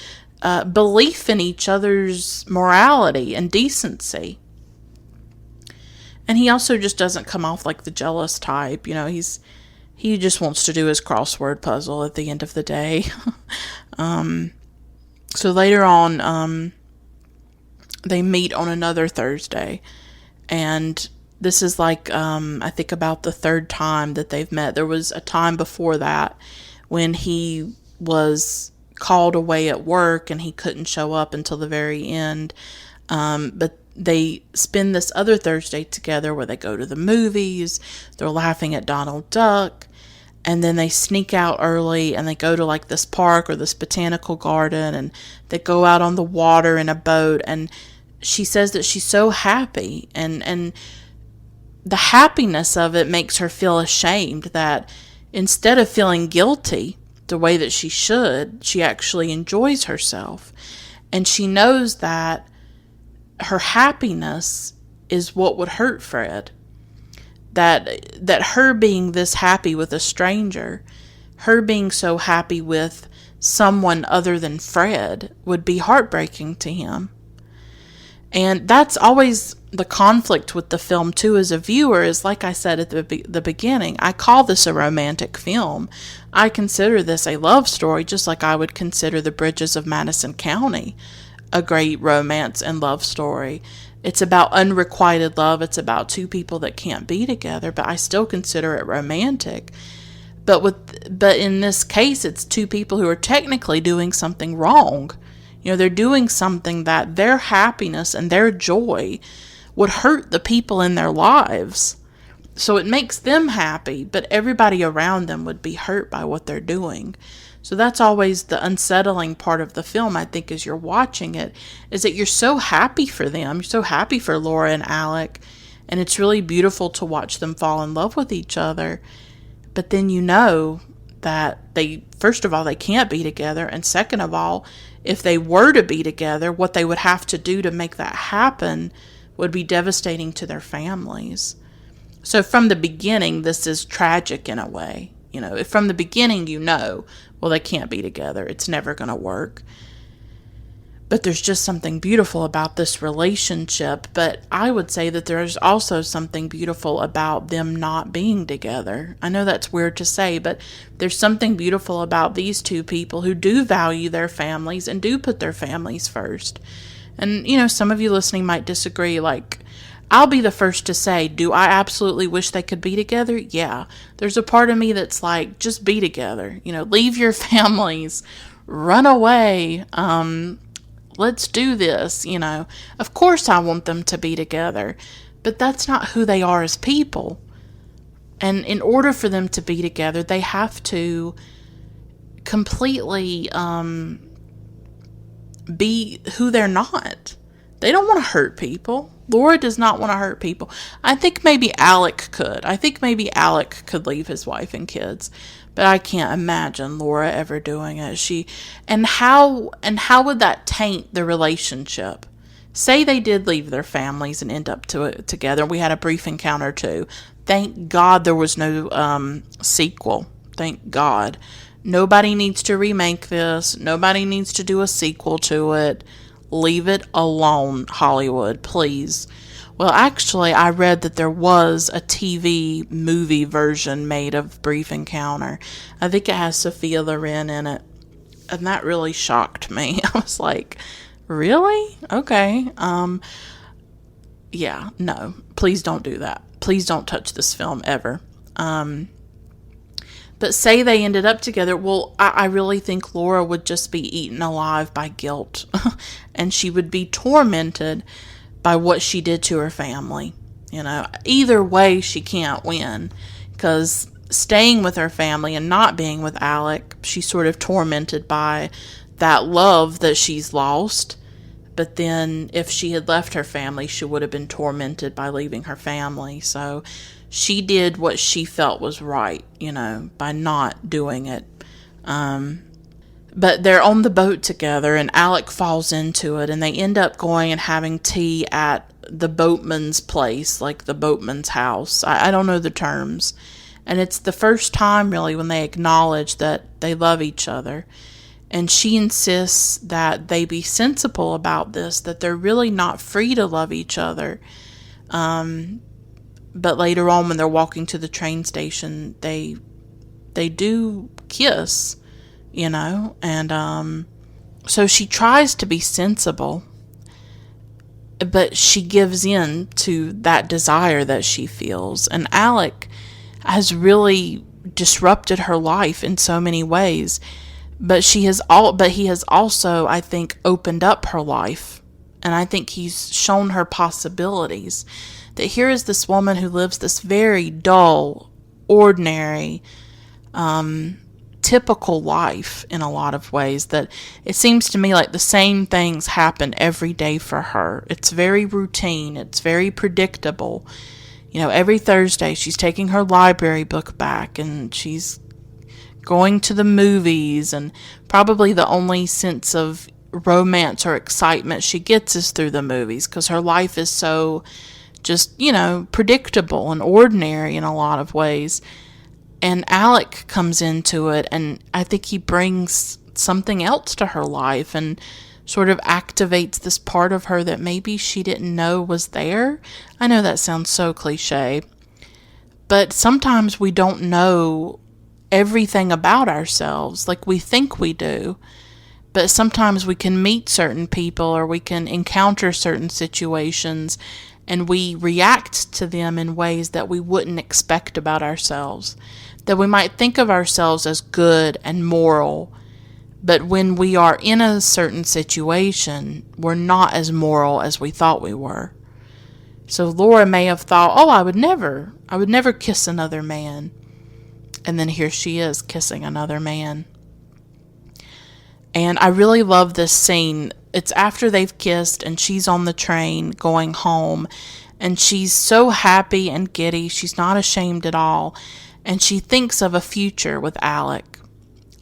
belief in each other's morality and decency. And he also just doesn't come off like the jealous type. He just wants to do his crossword puzzle at the end of the day. So later on, they meet on another Thursday, and this is like, I think about the third time that they've met. There was a time before that when he was called away at work and he couldn't show up until the very end. But they spend this other Thursday together where they go to the movies, they're laughing at Donald Duck, and then they sneak out early and they go to like this park or this botanical garden, and they go out on the water in a boat, and she says that she's so happy, and the happiness of it makes her feel ashamed that instead of feeling guilty the way that she should, she actually enjoys herself. And she knows that her happiness is what would hurt Fred. That her being this happy with a stranger, her being so happy with someone other than Fred, would be heartbreaking to him. And that's always the conflict with the film, too, as a viewer, is like I said at the beginning, I call this a romantic film. I consider this a love story, just like I would consider The Bridges of Madison County a great romance and love story. It's about unrequited love. It's about two people that can't be together, but I still consider it romantic. But in this case, it's two people who are technically doing something wrong. They're doing something that their happiness and their joy would hurt the people in their lives. So it makes them happy, but everybody around them would be hurt by what they're doing. So that's always the unsettling part of the film, I think, as you're watching it, is that you're so happy for them. You're so happy for Laura and Alec, and it's really beautiful to watch them fall in love with each other. But then that first of all, they can't be together, and second of all, if they were to be together, what they would have to do to make that happen would be devastating to their families. So from the beginning, this is tragic in a way. If from the beginning well, they can't be together. It's never going to work. But there's just something beautiful about this relationship. But I would say that there's also something beautiful about them not being together. I know that's weird to say, but there's something beautiful about these two people who do value their families and do put their families first. And, some of you listening might disagree. Like, I'll be the first to say, do I absolutely wish they could be together? Yeah. There's a part of me that's like, just be together. Leave your families, run away, let's do this, Of course I want them to be together, but that's not who they are as people. And in order for them to be together, they have to completely be who they're not. They don't want to hurt people. Laura does not want to hurt people. I think maybe Alec could. I think maybe Alec could leave his wife and kids. But I can't imagine Laura ever doing it. And how would that taint the relationship? Say they did leave their families and end up together. We had a brief encounter too. Thank God there was no sequel. Thank God. Nobody needs to remake this. Nobody needs to do a sequel to it. Leave it alone, Hollywood, please. Well, actually, I read that there was a TV movie version made of Brief Encounter. I think it has Sophia Loren in it. And that really shocked me. I was like, really? Okay. Yeah, no. Please don't do that. Please don't touch this film ever. But say they ended up together, well, I really think Laura would just be eaten alive by guilt. And she would be tormented by what she did to her family. Either way, she can't win. Because staying with her family and not being with Alec, she's sort of tormented by that love that she's lost. But then if she had left her family, she would have been tormented by leaving her family. So she did what she felt was right, by not doing it. But they're on the boat together, and Alec falls into it, and they end up going and having tea at the boatman's place, like the boatman's house. I don't know the terms. And it's the first time, really, when they acknowledge that they love each other. And she insists that they be sensible about this, that they're really not free to love each other. But later on, when they're walking to the train station, they do kiss, and so she tries to be sensible, but she gives in to that desire that she feels. And Alec has really disrupted her life in so many ways, but he has also, I think, opened up her life, and I think he's shown her possibilities. That here is this woman who lives this very dull, ordinary, typical life in a lot of ways, that it seems to me like the same things happen every day for her. It's very routine. It's very predictable. Every Thursday she's taking her library book back and she's going to the movies, and probably the only sense of romance or excitement she gets is through the movies, because her life is so just, predictable and ordinary in a lot of ways. And Alec comes into it, and I think he brings something else to her life and sort of activates this part of her that maybe she didn't know was there. I know that sounds so cliche, but sometimes we don't know everything about ourselves like we think we do. But sometimes we can meet certain people, or we can encounter certain situations, and we react to them in ways that we wouldn't expect about ourselves. That we might think of ourselves as good and moral, but when we are in a certain situation, we're not as moral as we thought we were. So Laura may have thought, I would never kiss another man. And then here she is kissing another man. And I really love this scene. It's after they've kissed and she's on the train going home, and she's so happy and giddy. She's not ashamed at all. And she thinks of a future with Alec.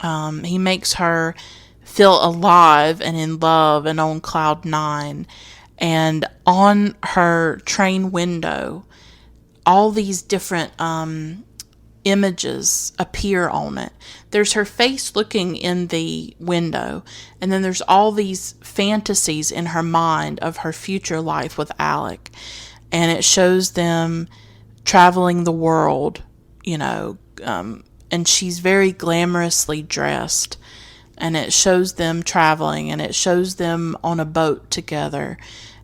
He makes her feel alive and in love and on cloud nine. And on her train window, all these different images appear on it. There's her face looking in the window, and then there's all these fantasies in her mind of her future life with Alec. And it shows them traveling the world, and she's very glamorously dressed. And it shows them traveling, and it shows them on a boat together.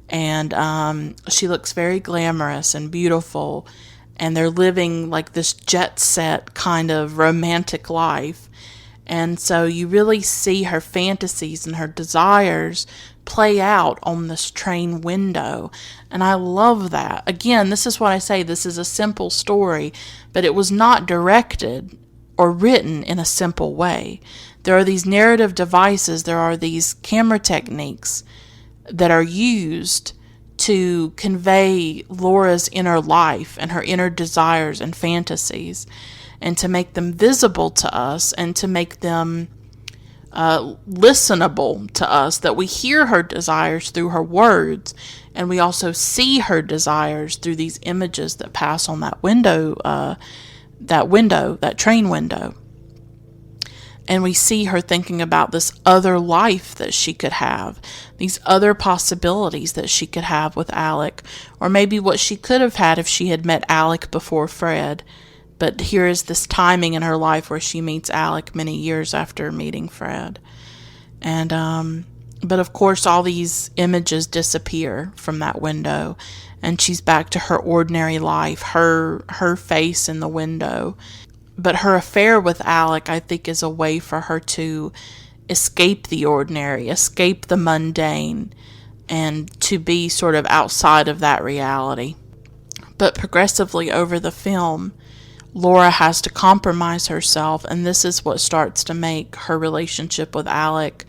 And she looks very glamorous and beautiful. And they're living like this jet set kind of romantic life. And so you really see her fantasies and her desires play out on this train window. And I love that. Again, this is what I say. This is a simple story, but it was not directed or written in a simple way. There are these narrative devices. There are these camera techniques that are used to convey Laura's inner life and her inner desires and fantasies, and to make them visible to us and to make them listenable to us, that we hear her desires through her words, and we also see her desires through these images that pass on that train window. And we see her thinking about this other life that she could have, these other possibilities that she could have with Alec, or maybe what she could have had if she had met Alec before Fred. But here is this timing in her life where she meets Alec many years after meeting Fred. And, but of course, all these images disappear from that window, and she's back to her ordinary life, her face in the window. But her affair with Alec, I think, is a way for her to escape the ordinary, escape the mundane, and to be sort of outside of that reality. But progressively over the film, Laura has to compromise herself, and this is what starts to make her relationship with Alec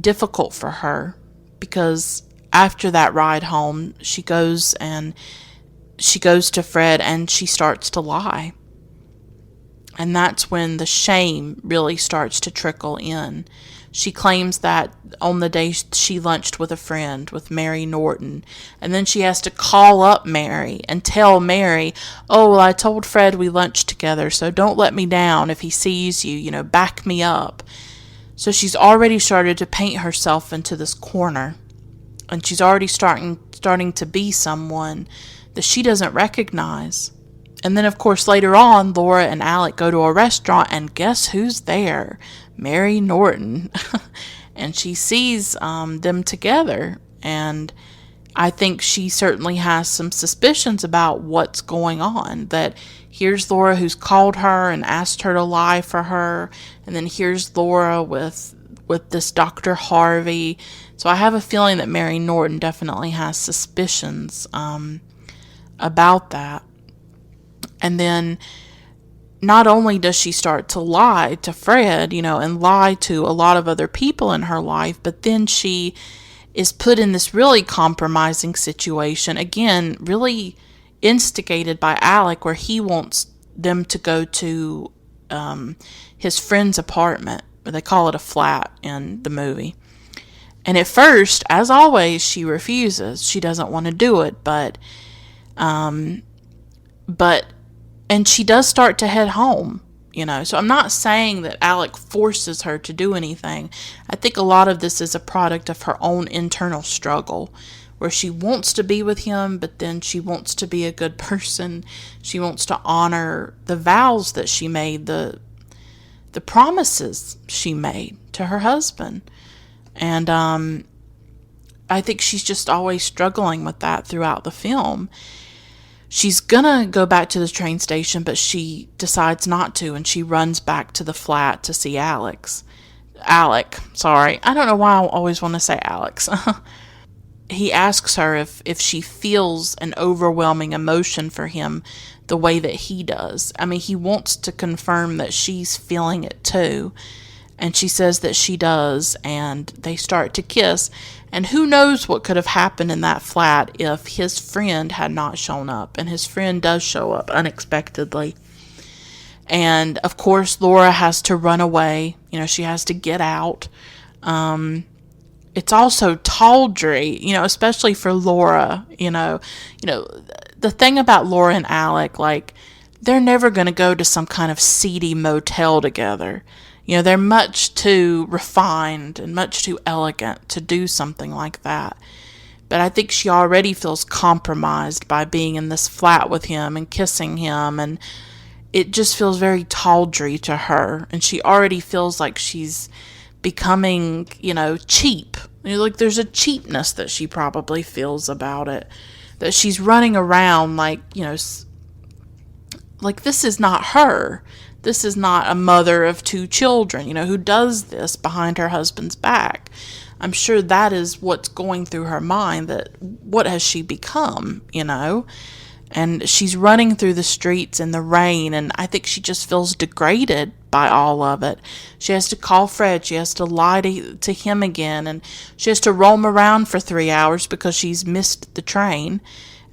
difficult for her. Because after that ride home, she goes to Fred and she starts to lie. And that's when the shame really starts to trickle in. She claims that on the day she lunched with a friend, with Mary Norton, and then she has to call up Mary and tell Mary, oh, well, I told Fred we lunched together, so don't let me down if he sees you, back me up. So she's already started to paint herself into this corner, and she's already starting to be someone that she doesn't recognize. And then, of course, later on, Laura and Alec go to a restaurant, and guess who's there? Mary Norton. And she sees them together, and I think she certainly has some suspicions about what's going on. That here's Laura who's called her and asked her to lie for her, and then here's Laura with this Dr. Harvey. So I have a feeling that Mary Norton definitely has suspicions about that. And then not only does she start to lie to Fred, and lie to a lot of other people in her life, but then she is put in this really compromising situation, again, really instigated by Alec, where he wants them to go to his friend's apartment. They call it a flat in the movie. And at first, as always, she refuses. She doesn't want to do it, and she does start to head home, So I'm not saying that Alec forces her to do anything. I think a lot of this is a product of her own internal struggle, where she wants to be with him, but then she wants to be a good person. She wants to honor the vows that she made, the promises she made to her husband. And I think she's just always struggling with that throughout the film. She's gonna go back to the train station, but she decides not to, and she runs back to the flat to see Alec. Sorry. I don't know why I always want to say Alex. He asks her if she feels an overwhelming emotion for him the way that he does. I mean, he wants to confirm that she's feeling it too. And she says that she does, and they start to kiss. And who knows what could have happened in that flat if his friend had not shown up. And his friend does show up unexpectedly. And, of course, Laura has to run away. She has to get out. It's also tawdry, especially for Laura. The thing about Laura and Alec, they're never going to go to some kind of seedy motel together. They're much too refined and much too elegant to do something like that. But I think she already feels compromised by being in this flat with him and kissing him, and it just feels very tawdry to her. And she already feels like she's becoming, cheap. Like there's a cheapness that she probably feels about it. That she's running around like, like this is not her. This is not a mother of 2 children, who does this behind her husband's back. I'm sure that is what's going through her mind, that what has she become, And she's running through the streets in the rain, and I think she just feels degraded by all of it. She has to call Fred, she has to lie to him again, and she has to roam around for 3 hours because she's missed the train.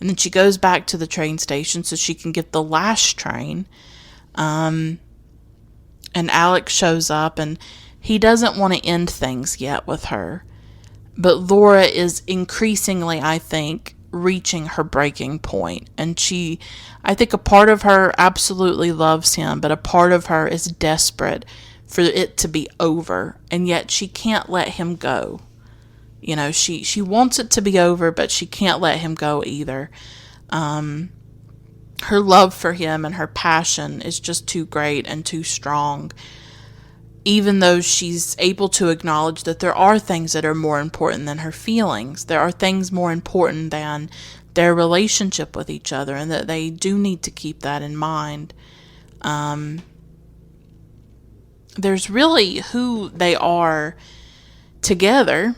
And then she goes back to the train station so she can get the last train. And Alec shows up, and he doesn't want to end things yet with her. But Laura is increasingly, I think, reaching her breaking point. And I think a part of her absolutely loves him, but a part of her is desperate for it to be over. And yet she can't let him go. She wants it to be over, but she can't let him go either. Her love for him and her passion is just too great and too strong. Even though she's able to acknowledge that there are things that are more important than her feelings. There are things more important than their relationship with each other, and that they do need to keep that in mind. There's really who they are together,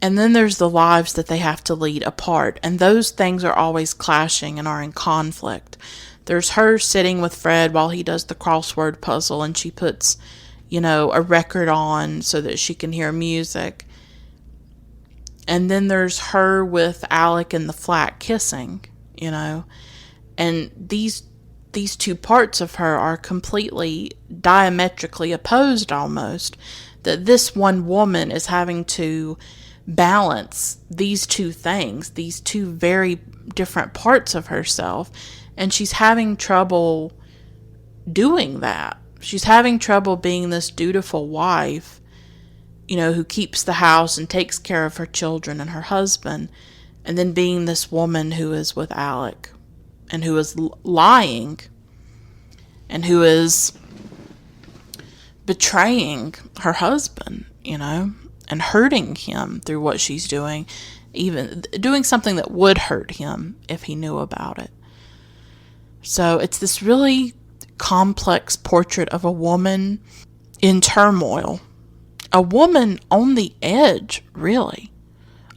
and then there's the lives that they have to lead apart. And those things are always clashing and are in conflict. There's her sitting with Fred while he does the crossword puzzle, and she puts a record on so that she can hear music. And then there's her with Alec in the flat kissing, And these 2 parts of her are completely diametrically opposed almost. That this one woman is having to balance these 2 things, these 2 very different parts of herself. And she's having trouble doing that. She's having trouble being this dutiful wife, who keeps the house and takes care of her children and her husband, and then being this woman who is with Alec and who is lying and who is betraying her husband, and hurting him through what she's doing, even doing something that would hurt him if he knew about it. So it's this really complex portrait of a woman in turmoil, a woman on the edge, really,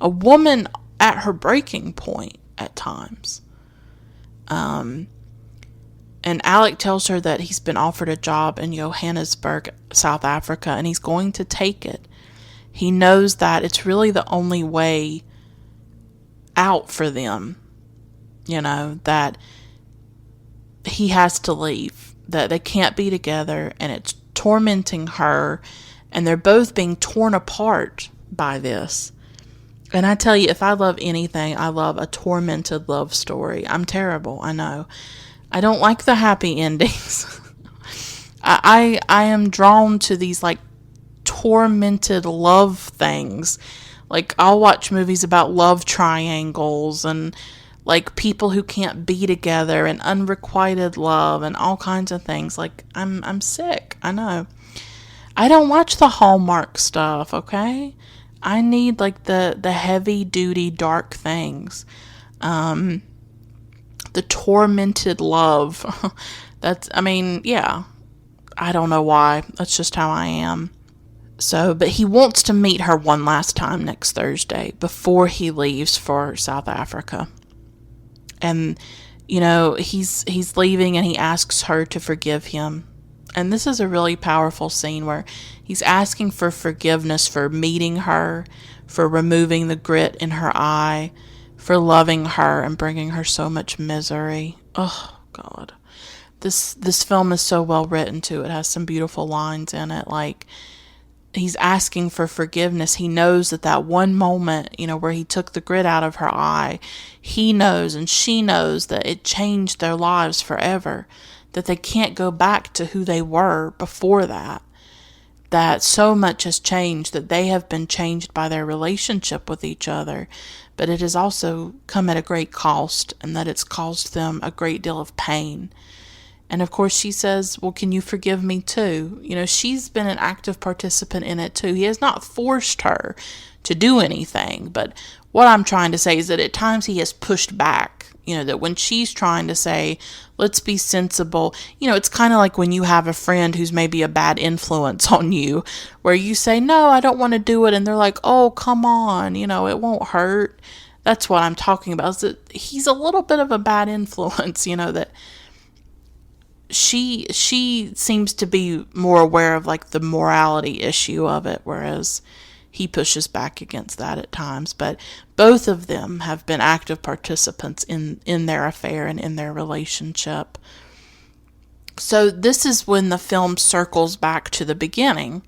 a woman at her breaking point at times. And Alec tells her that he's been offered a job in Johannesburg, South Africa, and he's going to take it. He knows that it's really the only way out for them, that he has to leave, that they can't be together, and it's tormenting her, and they're both being torn apart by this. And I tell you, if I love anything, I love a tormented love story. I'm terrible, I know. I don't like the happy endings. I am drawn to these like tormented love things. Like I'll watch movies about love triangles and like people who can't be together and unrequited love and all kinds of things. Like I'm sick. I know. I don't watch the Hallmark stuff, okay? I need like the heavy duty dark things. The tormented love. Yeah. I don't know why. That's just how I am. So, but he wants to meet her one last time next Thursday before he leaves for South Africa. And, he's leaving and he asks her to forgive him. And this is a really powerful scene where he's asking for forgiveness for meeting her, for removing the grit in her eye, for loving her and bringing her so much misery. Oh, God. This film is so well written, too. It has some beautiful lines in it, like, he's asking for forgiveness. He knows that one moment, where he took the grit out of her eye, he knows and she knows that it changed their lives forever, that they can't go back to who they were before that. That so much has changed, that they have been changed by their relationship with each other, but it has also come at a great cost, and that it's caused them a great deal of pain. And of course she says, well, can you forgive me too? She's been an active participant in it too. He has not forced her to do anything, but what I'm trying to say is that at times he has pushed back. That when she's trying to say, let's be sensible, it's kind of like when you have a friend who's maybe a bad influence on you, where you say, no, I don't want to do it. And they're like, oh, come on, it won't hurt. That's what I'm talking about, is that he's a little bit of a bad influence, that she seems to be more aware of like the morality issue of it, whereas he pushes back against that at times. But both of them have been active participants in their affair and in their relationship. So this is when the film circles back to the beginning.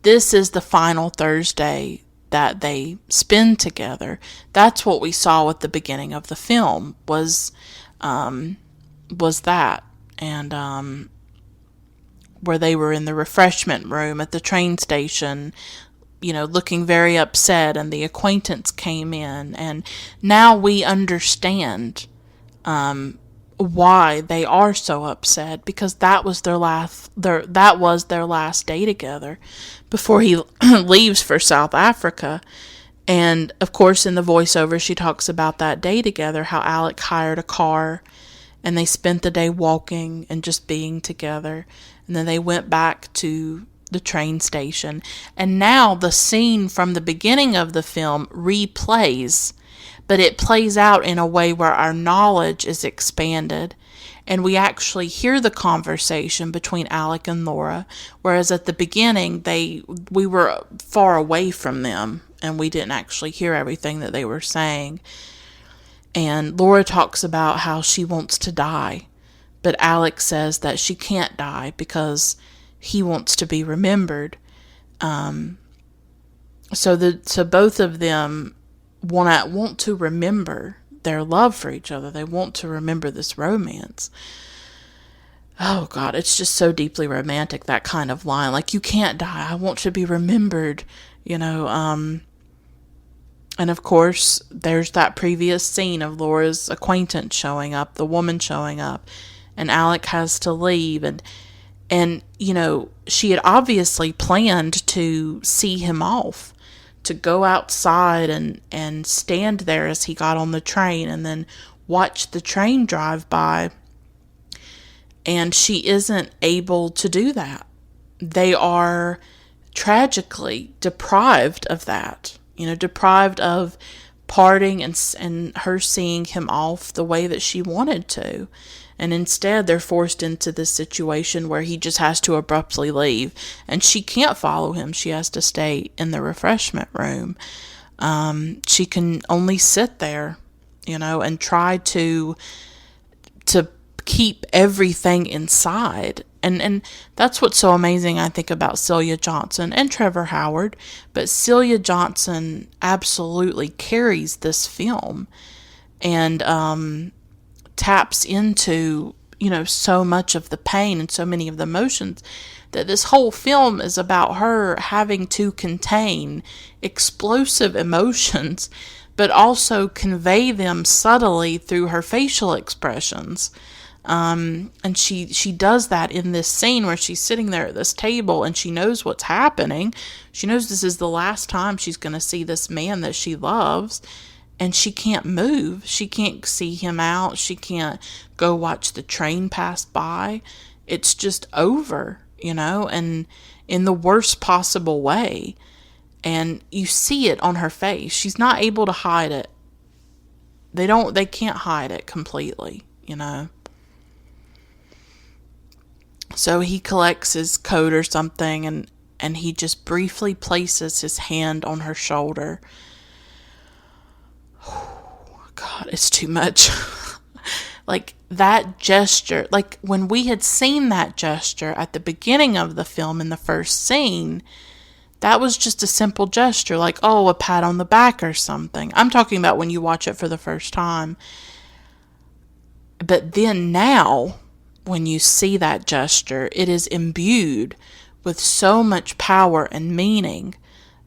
This is the final Thursday that they spend together. That's what we saw at the beginning of the film, was that. And where they were in the refreshment room at the train station, looking very upset, and the acquaintance came in, and now we understand why they are so upset, because that was their last day together before he leaves for South Africa. And of course in the voiceover she talks about that day together, how Alec hired a car and they spent the day walking and just being together, and then they went back to the train station. And now the scene from the beginning of the film replays, but it plays out in a way where our knowledge is expanded, and we actually hear the conversation between Alec and Laura, whereas at the beginning we were far away from them and we didn't actually hear everything that they were saying. And Laura talks about how she wants to die, but Alec says that she can't die because he wants to be remembered. So both of them want to remember their love for each other. They want to remember this romance. Oh God, it's just so deeply romantic, that kind of line. Like, you can't die, I want to be remembered, and of course, there's that previous scene of Laura's acquaintance showing up, the woman showing up, and Alec has to leave. And she had obviously planned to see him off, to go outside and stand there as he got on the train and then watch the train drive by. And she isn't able to do that. They are tragically deprived of that. Deprived of parting and her seeing him off the way that she wanted to. And instead, they're forced into this situation where he just has to abruptly leave. And she can't follow him. She has to stay in the refreshment room. She can only sit there, and try to keep everything inside. And that's what's so amazing, I think, about Celia Johnson and Trevor Howard. But Celia Johnson absolutely carries this film and taps into, so much of the pain and so many of the emotions, that this whole film is about her having to contain explosive emotions, but also convey them subtly through her facial expressions. And she does that in this scene where she's sitting there at this table and she knows what's happening. She knows this is the last time she's going to see this man that she loves, and she can't move. She can't see him out. She can't go watch the train pass by. It's just over, and in the worst possible way. And you see it on her face. She's not able to hide it. They can't hide it completely, So he collects his coat or something, and he just briefly places his hand on her shoulder. Oh, God, it's too much. Like, that gesture, like when we had seen that gesture at the beginning of the film in the first scene, That was just a simple gesture, like, oh, a pat on the back or something. I'm talking about when you watch it for the first time. But then now, when you see that gesture, it is imbued with so much power and meaning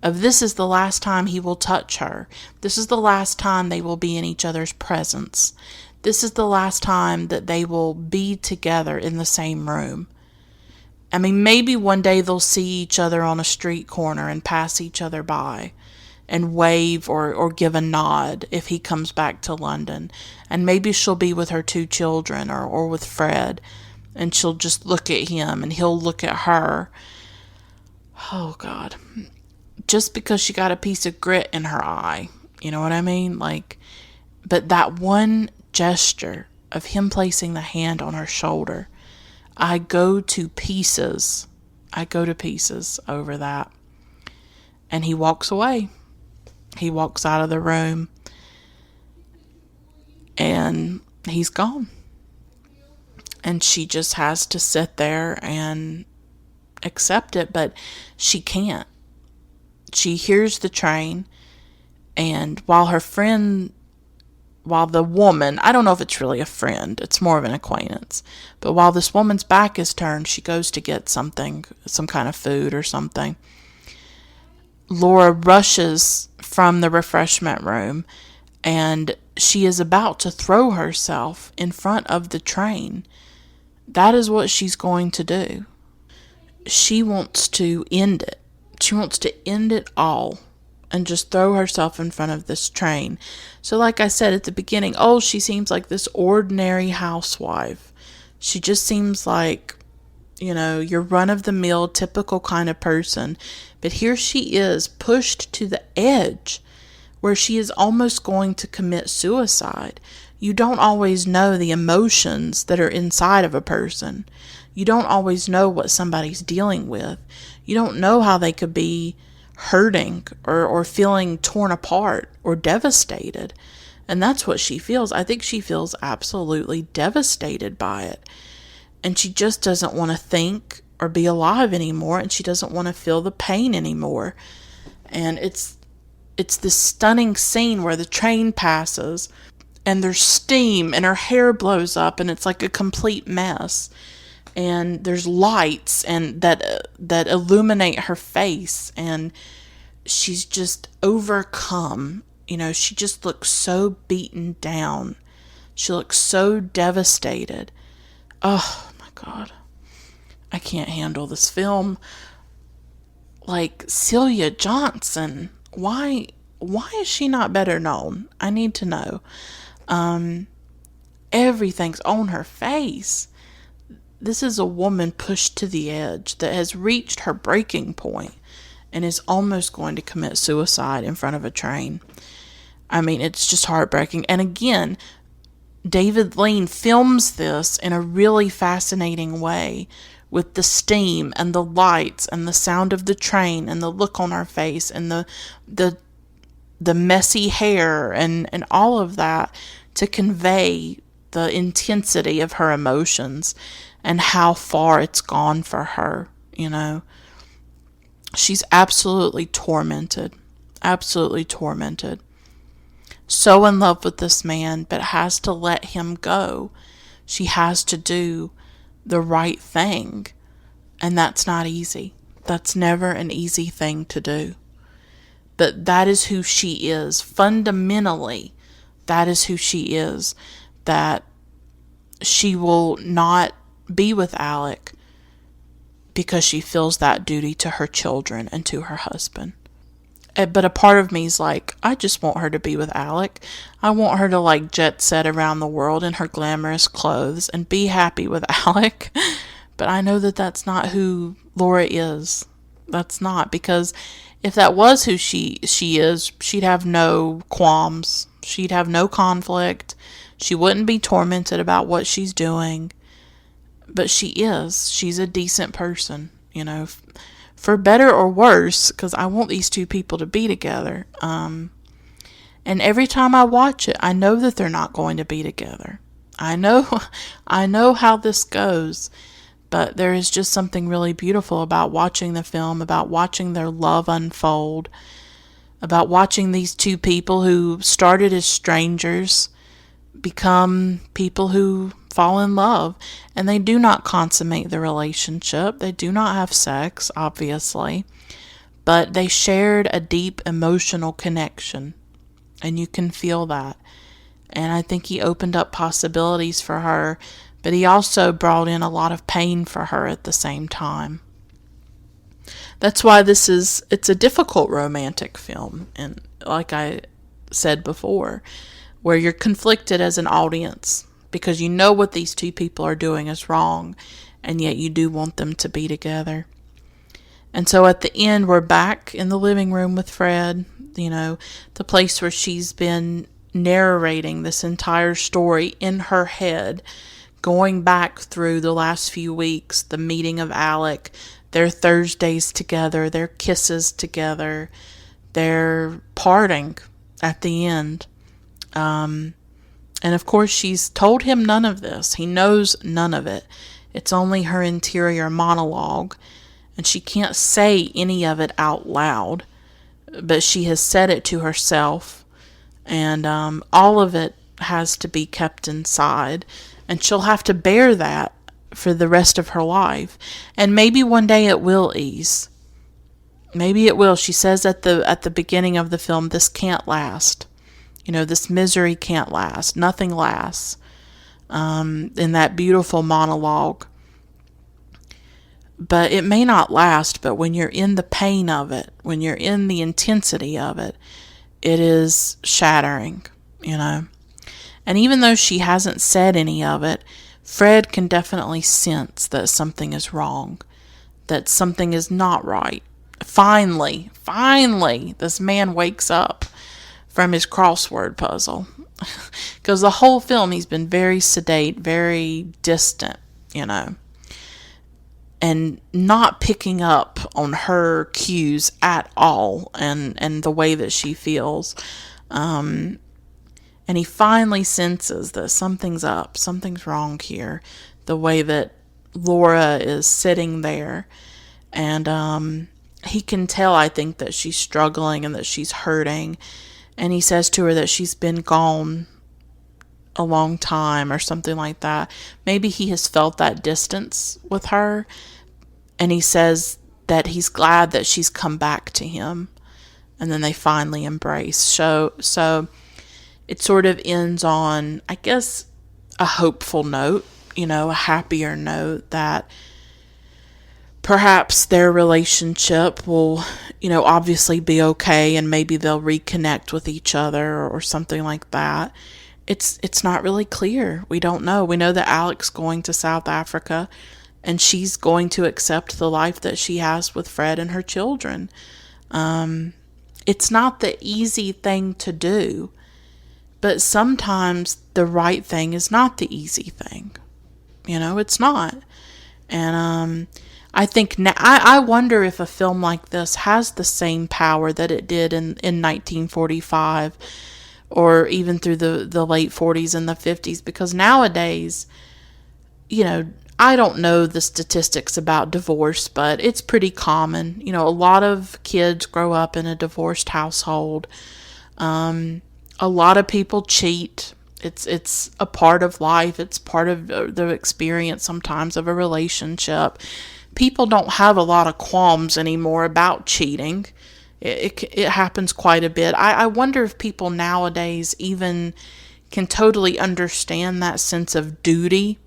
of this is the last time he will touch her. This is the last time they will be in each other's presence. This is the last time that they will be together in the same room. I mean, maybe one day they'll see each other on a street corner and pass each other by and wave or give a nod if he comes back to London. And maybe she'll be with her 2 children or with Fred, and she'll just look at him and he'll look at her. Oh, God. Just because she got a piece of grit in her eye. You know what I mean? Like, but that one gesture of him placing the hand on her shoulder, I go to pieces. I go to pieces over that. And he walks away. He walks out of the room. And he's gone. And she just has to sit there and accept it. But she can't. She hears the train. And while the woman, I don't know if it's really a friend, it's more of an acquaintance, but while this woman's back is turned, she goes to get something, some kind of food or something. Laura rushes from the refreshment room, and she is about to throw herself in front of the train. That is what she's going to do. She wants to end it. She wants to end it all and just throw herself in front of this train. So like I said at the beginning, oh, she seems like this ordinary housewife. She just seems like, your run-of-the-mill, typical kind of person. But here she is, pushed to the edge, where she is almost going to commit suicide. You don't always know the emotions that are inside of a person. You don't always know what somebody's dealing with. You don't know how they could be hurting or feeling torn apart or devastated. And that's what she feels. I think she feels absolutely devastated by it. And she just doesn't want to think or be alive anymore, and she doesn't want to feel the pain anymore. And it's this stunning scene where the train passes and there's steam and her hair blows up and it's like a complete mess. And there's lights and that illuminate her face, and she's just overcome. She just looks so beaten down. She looks so devastated. Oh my God. I can't handle this film. Like, Celia Johnson, why is she not better known? I need to know. Everything's on her face. This is a woman pushed to the edge that has reached her breaking point and is almost going to commit suicide in front of a train. I mean, it's just heartbreaking. And again, David Lean films this in a really fascinating way, with the steam and the lights and the sound of the train and the look on her face and the messy hair and all of that, to convey the intensity of her emotions and how far it's gone for her. She's absolutely tormented. Absolutely tormented. So in love with this man, but has to let him go. She has to do the right thing. And that's not easy. That's never an easy thing to do. But that is who she is. Fundamentally, that is who she is. That she will not be with Alec because she feels that duty to her children and to her husband. But a part of me is like, I just want her to be with Alec. I want her to jet set around the world in her glamorous clothes and be happy with Alec. But I know that that's not who Laura is. That's not, because if that was who she is, she'd have no qualms. She'd have no conflict. She wouldn't be tormented about what she's doing. But she is. She's a decent person, for better or worse, because I want these two people to be together. And every time I watch it, I know that they're not going to be together. I know how this goes. But there is just something really beautiful about watching the film, about watching their love unfold, about watching these two people who started as strangers become people who fall in love. And they do not consummate the relationship. They do not have sex, obviously. But they shared a deep emotional connection. And you can feel that. And I think he opened up possibilities for her, but he also brought in a lot of pain for her at the same time. That's why it's a difficult romantic film, and like I said before, where you're conflicted as an audience because you know what these two people are doing is wrong, and yet you do want them to be together. And so at the end, we're back in the living room with Fred, the place where she's been narrating this entire story in her head, going back through the last few weeks, the meeting of Alec, their Thursdays together, their kisses together, their parting at the end. And of course, she's told him none of this. He knows none of it. It's only her interior monologue, and she can't say any of it out loud, but she has said it to herself. And all of it has to be kept inside. And she'll have to bear that for the rest of her life. And maybe one day it will ease. Maybe it will. She says at the beginning of the film, this can't last. This misery can't last. Nothing lasts. In that beautiful monologue. But it may not last, but when you're in the pain of it, when you're in the intensity of it, it is shattering, And even though she hasn't said any of it, Fred can definitely sense that something is wrong, that something is not right. Finally, this man wakes up from his crossword puzzle. Because the whole film he's been very sedate, very distant, and not picking up on her cues at all, and the way that she feels. And he finally senses that something's up, something's wrong here. The way that Laura is sitting there. And he can tell, I think, that she's struggling and that she's hurting. And he says to her that she's been gone a long time or something like that. Maybe he has felt that distance with her. And he says that he's glad that she's come back to him. And then they finally embrace. So it sort of ends on, I guess, a hopeful note, a happier note that perhaps their relationship will, obviously be okay, and maybe they'll reconnect with each other or something like that. It's not really clear. We don't know. We know that Alec's going to South Africa, and she's going to accept the life that she has with Fred and her children. It's not the easy thing to do, but sometimes the right thing is not the easy thing. It's not. And I think I wonder if a film like this has the same power that it did in 1945, or even through the late 40s and the 50s, because nowadays, I don't know the statistics about divorce, but it's pretty common. A lot of kids grow up in a divorced household. A lot of people cheat. It's a part of life. It's part of the experience sometimes of a relationship. People don't have a lot of qualms anymore about cheating. It happens quite a bit. I wonder if people nowadays even can totally understand that sense of duty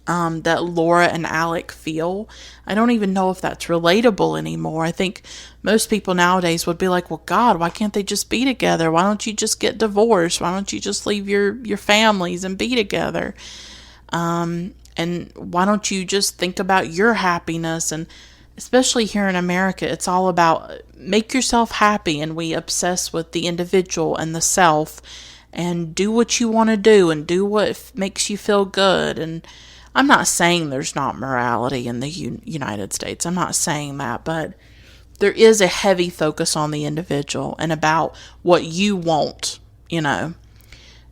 that Laura and Alec feel. I don't even know if that's relatable anymore. I think most people nowadays would be like, well, God, why can't they just be together? Why don't you just get divorced? Why don't you just leave your families and be together? And why don't you just think about your happiness? And especially here in America, it's all about make yourself happy, and we obsess with the individual and the self, and do what you want to do, and do what makes you feel good. And I'm not saying there's not morality in the United States. I'm not saying that, but there is a heavy focus on the individual and about what you want, And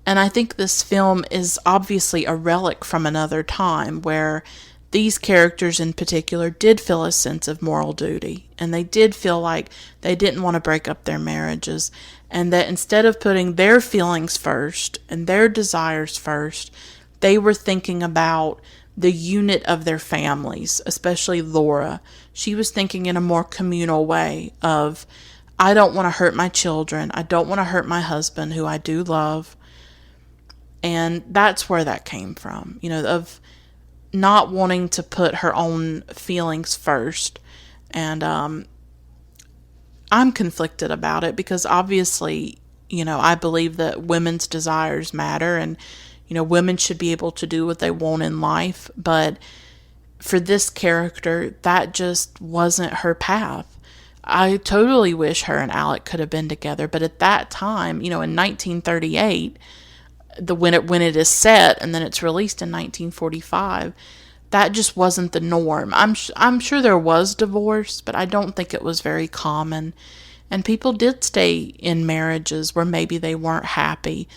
I think this film is obviously a relic from another time where these characters in particular did feel a sense of moral duty, and they did feel like they didn't want to break up their marriages, and that instead of putting their feelings first and their desires first, they were thinking about the unit of their families, especially Laura. She was thinking in a more communal way of, I don't want to hurt my children. I don't want to hurt my husband, who I do love. And that's where that came from, of not wanting to put her own feelings first. And I'm conflicted about it because obviously, I believe that women's desires matter, and, women should be able to do what they want in life. But for this character, that just wasn't her path. I totally wish her and Alec could have been together, but at that time, in 1938, when it is set and then it's released in 1945, that just wasn't the norm. I'm sure there was divorce, but I don't think it was very common. And people did stay in marriages where maybe they weren't happy.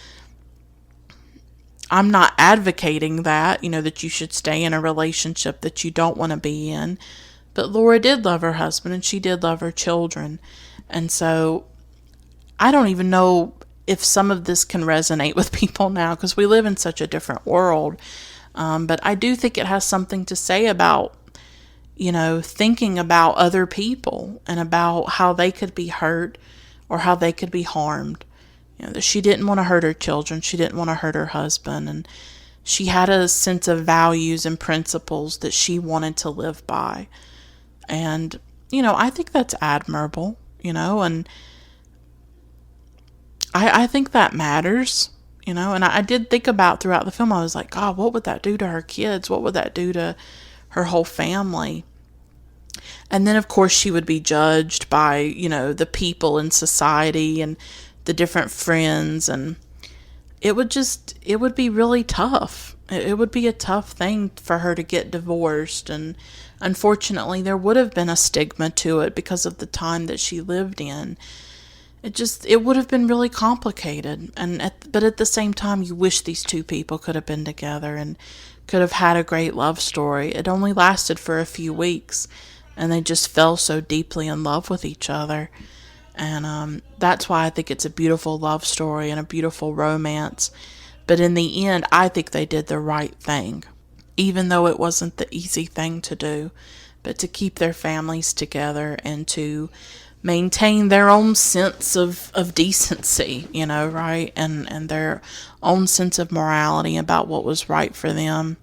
I'm not advocating that, that you should stay in a relationship that you don't want to be in. But Laura did love her husband, and she did love her children. And so I don't even know if some of this can resonate with people now, because we live in such a different world. But I do think it has something to say about, thinking about other people and about how they could be hurt or how they could be harmed. That she didn't want to hurt her children. She didn't want to hurt her husband. And she had a sense of values and principles that she wanted to live by. And, I think that's admirable, and I think that matters, and I did think about throughout the film, I was like, God, what would that do to her kids? What would that do to her whole family? And then, of course, she would be judged by, the people in society and the different friends, and it would be really tough. It would be a tough thing for her to get divorced, and unfortunately, there would have been a stigma to it because of the time that she lived in. It would have been really complicated, but at the same time, you wish these two people could have been together and could have had a great love story. It only lasted for a few weeks, and they just fell so deeply in love with each other. And that's why I think it's a beautiful love story and a beautiful romance. But in the end, I think they did the right thing, even though it wasn't the easy thing to do, but to keep their families together and to maintain their own sense of decency, right? And their own sense of morality about what was right for them.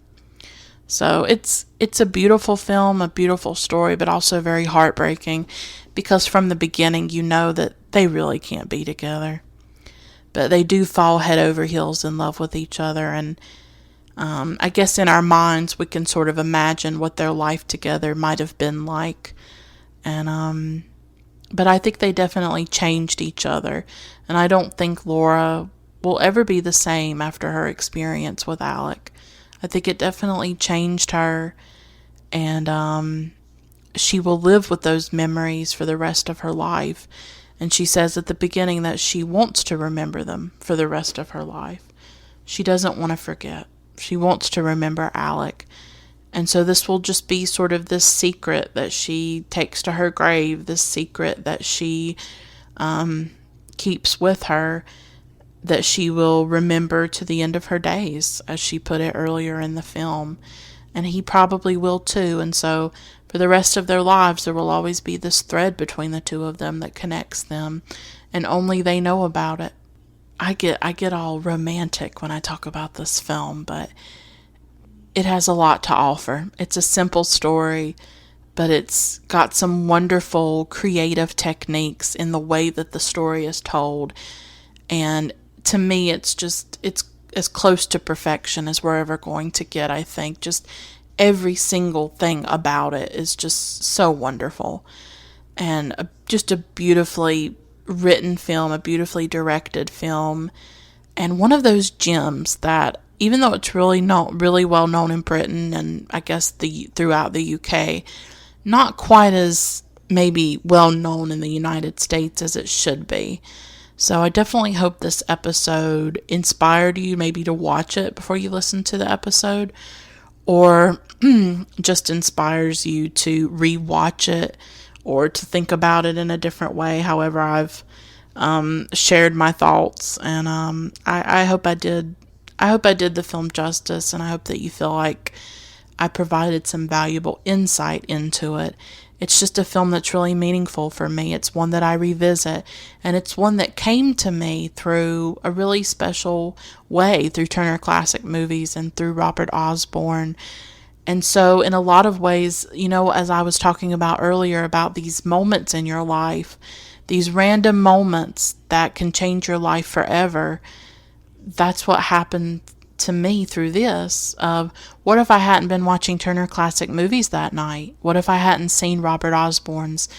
So it's a beautiful film, a beautiful story, but also very heartbreaking because from the beginning you know that they really can't be together. But they do fall head over heels in love with each other, and I guess in our minds we can sort of imagine what their life together might have been like. And but I think they definitely changed each other, and I don't think Laura will ever be the same after her experience with Alec. I think it definitely changed her, and she will live with those memories for the rest of her life. And she says at the beginning that she wants to remember them for the rest of her life. She doesn't want to forget. She wants to remember Alec. And so this will just be sort of this secret that she takes to her grave, this secret that she keeps with her, that she will remember to the end of her days, as she put it earlier in the film. And he probably will too. And so for the rest of their lives, there will always be this thread between the two of them that connects them, and only they know about it. I get all romantic when I talk about this film, but it has a lot to offer. It's a simple story, but it's got some wonderful creative techniques in the way that the story is told. And to me, it's as close to perfection as we're ever going to get, I think. Just every single thing about it is just so wonderful. And just a beautifully written film, a beautifully directed film. And one of those gems that, even though it's really not really well known in Britain and I guess throughout the UK, not quite as maybe well known in the United States as it should be. So I definitely hope this episode inspired you maybe to watch it before you listen to the episode, or just inspires you to rewatch it or to think about it in a different way. However, I've shared my thoughts, and I hope I did. I hope I did the film justice, and I hope that you feel like I provided some valuable insight into it. It's just a film that's really meaningful for me. It's one that I revisit, and it's one that came to me through a really special way, through Turner Classic Movies and through Robert Osborne. And so, in a lot of ways, as I was talking about earlier about these moments in your life, these random moments that can change your life forever, that's what happened to me through this. What if I hadn't been watching Turner Classic Movies that night? What if I hadn't seen Robert Osborne's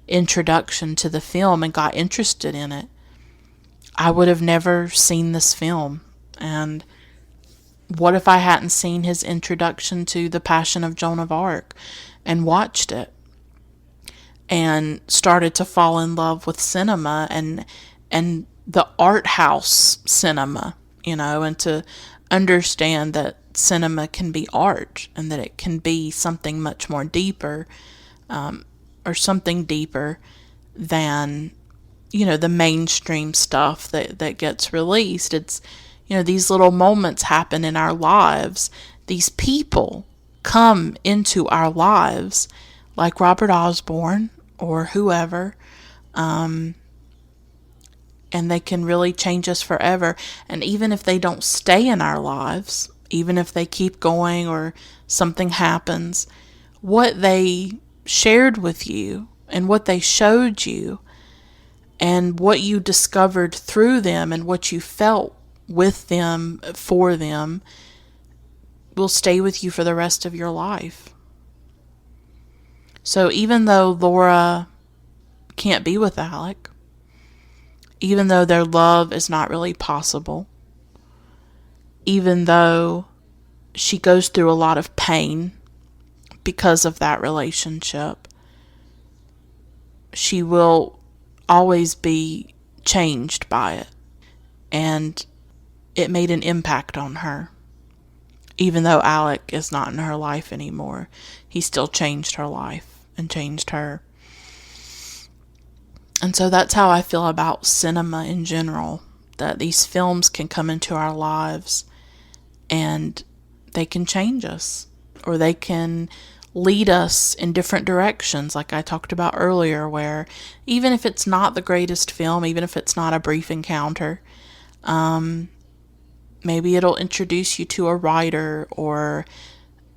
introduction to the film and got interested in it? I would have never seen this film. And what if I hadn't seen his introduction to The Passion of Joan of Arc and watched it and started to fall in love with cinema and the art house cinema, and to understand that cinema can be art and that it can be something much more deeper, or something deeper than, the mainstream stuff that gets released. It's, these little moments happen in our lives. These people come into our lives, like Robert Osborne or whoever, and they can really change us forever. And even if they don't stay in our lives, even if they keep going or something happens, what they shared with you and what they showed you and what you discovered through them and what you felt with them, for them, will stay with you for the rest of your life. So even though Laura can't be with Alec, even though their love is not really possible, even though she goes through a lot of pain because of that relationship, she will always be changed by it. And it made an impact on her. Even though Alec is not in her life anymore, he still changed her life and changed her. And so that's how I feel about cinema in general, that these films can come into our lives and they can change us, or they can lead us in different directions, like I talked about earlier, where even if it's not the greatest film, even if it's not A Brief Encounter, maybe it'll introduce you to a writer or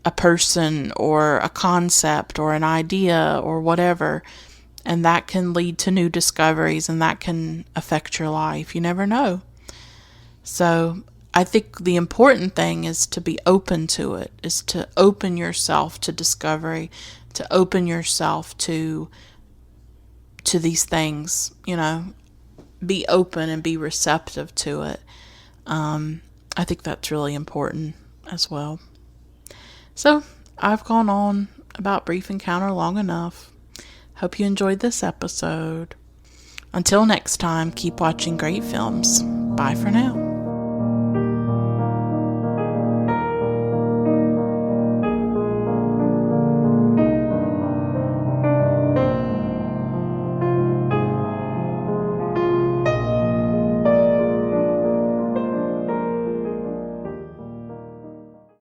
a person or a concept or an idea or whatever. And that can lead to new discoveries, and that can affect your life. You never know. So I think the important thing is to be open to it, is to open yourself to discovery, to open yourself to these things, be open and be receptive to it. I think that's really important as well. So I've gone on about Brief Encounter long enough. Hope you enjoyed this episode. Until next time, keep watching great films. Bye for now.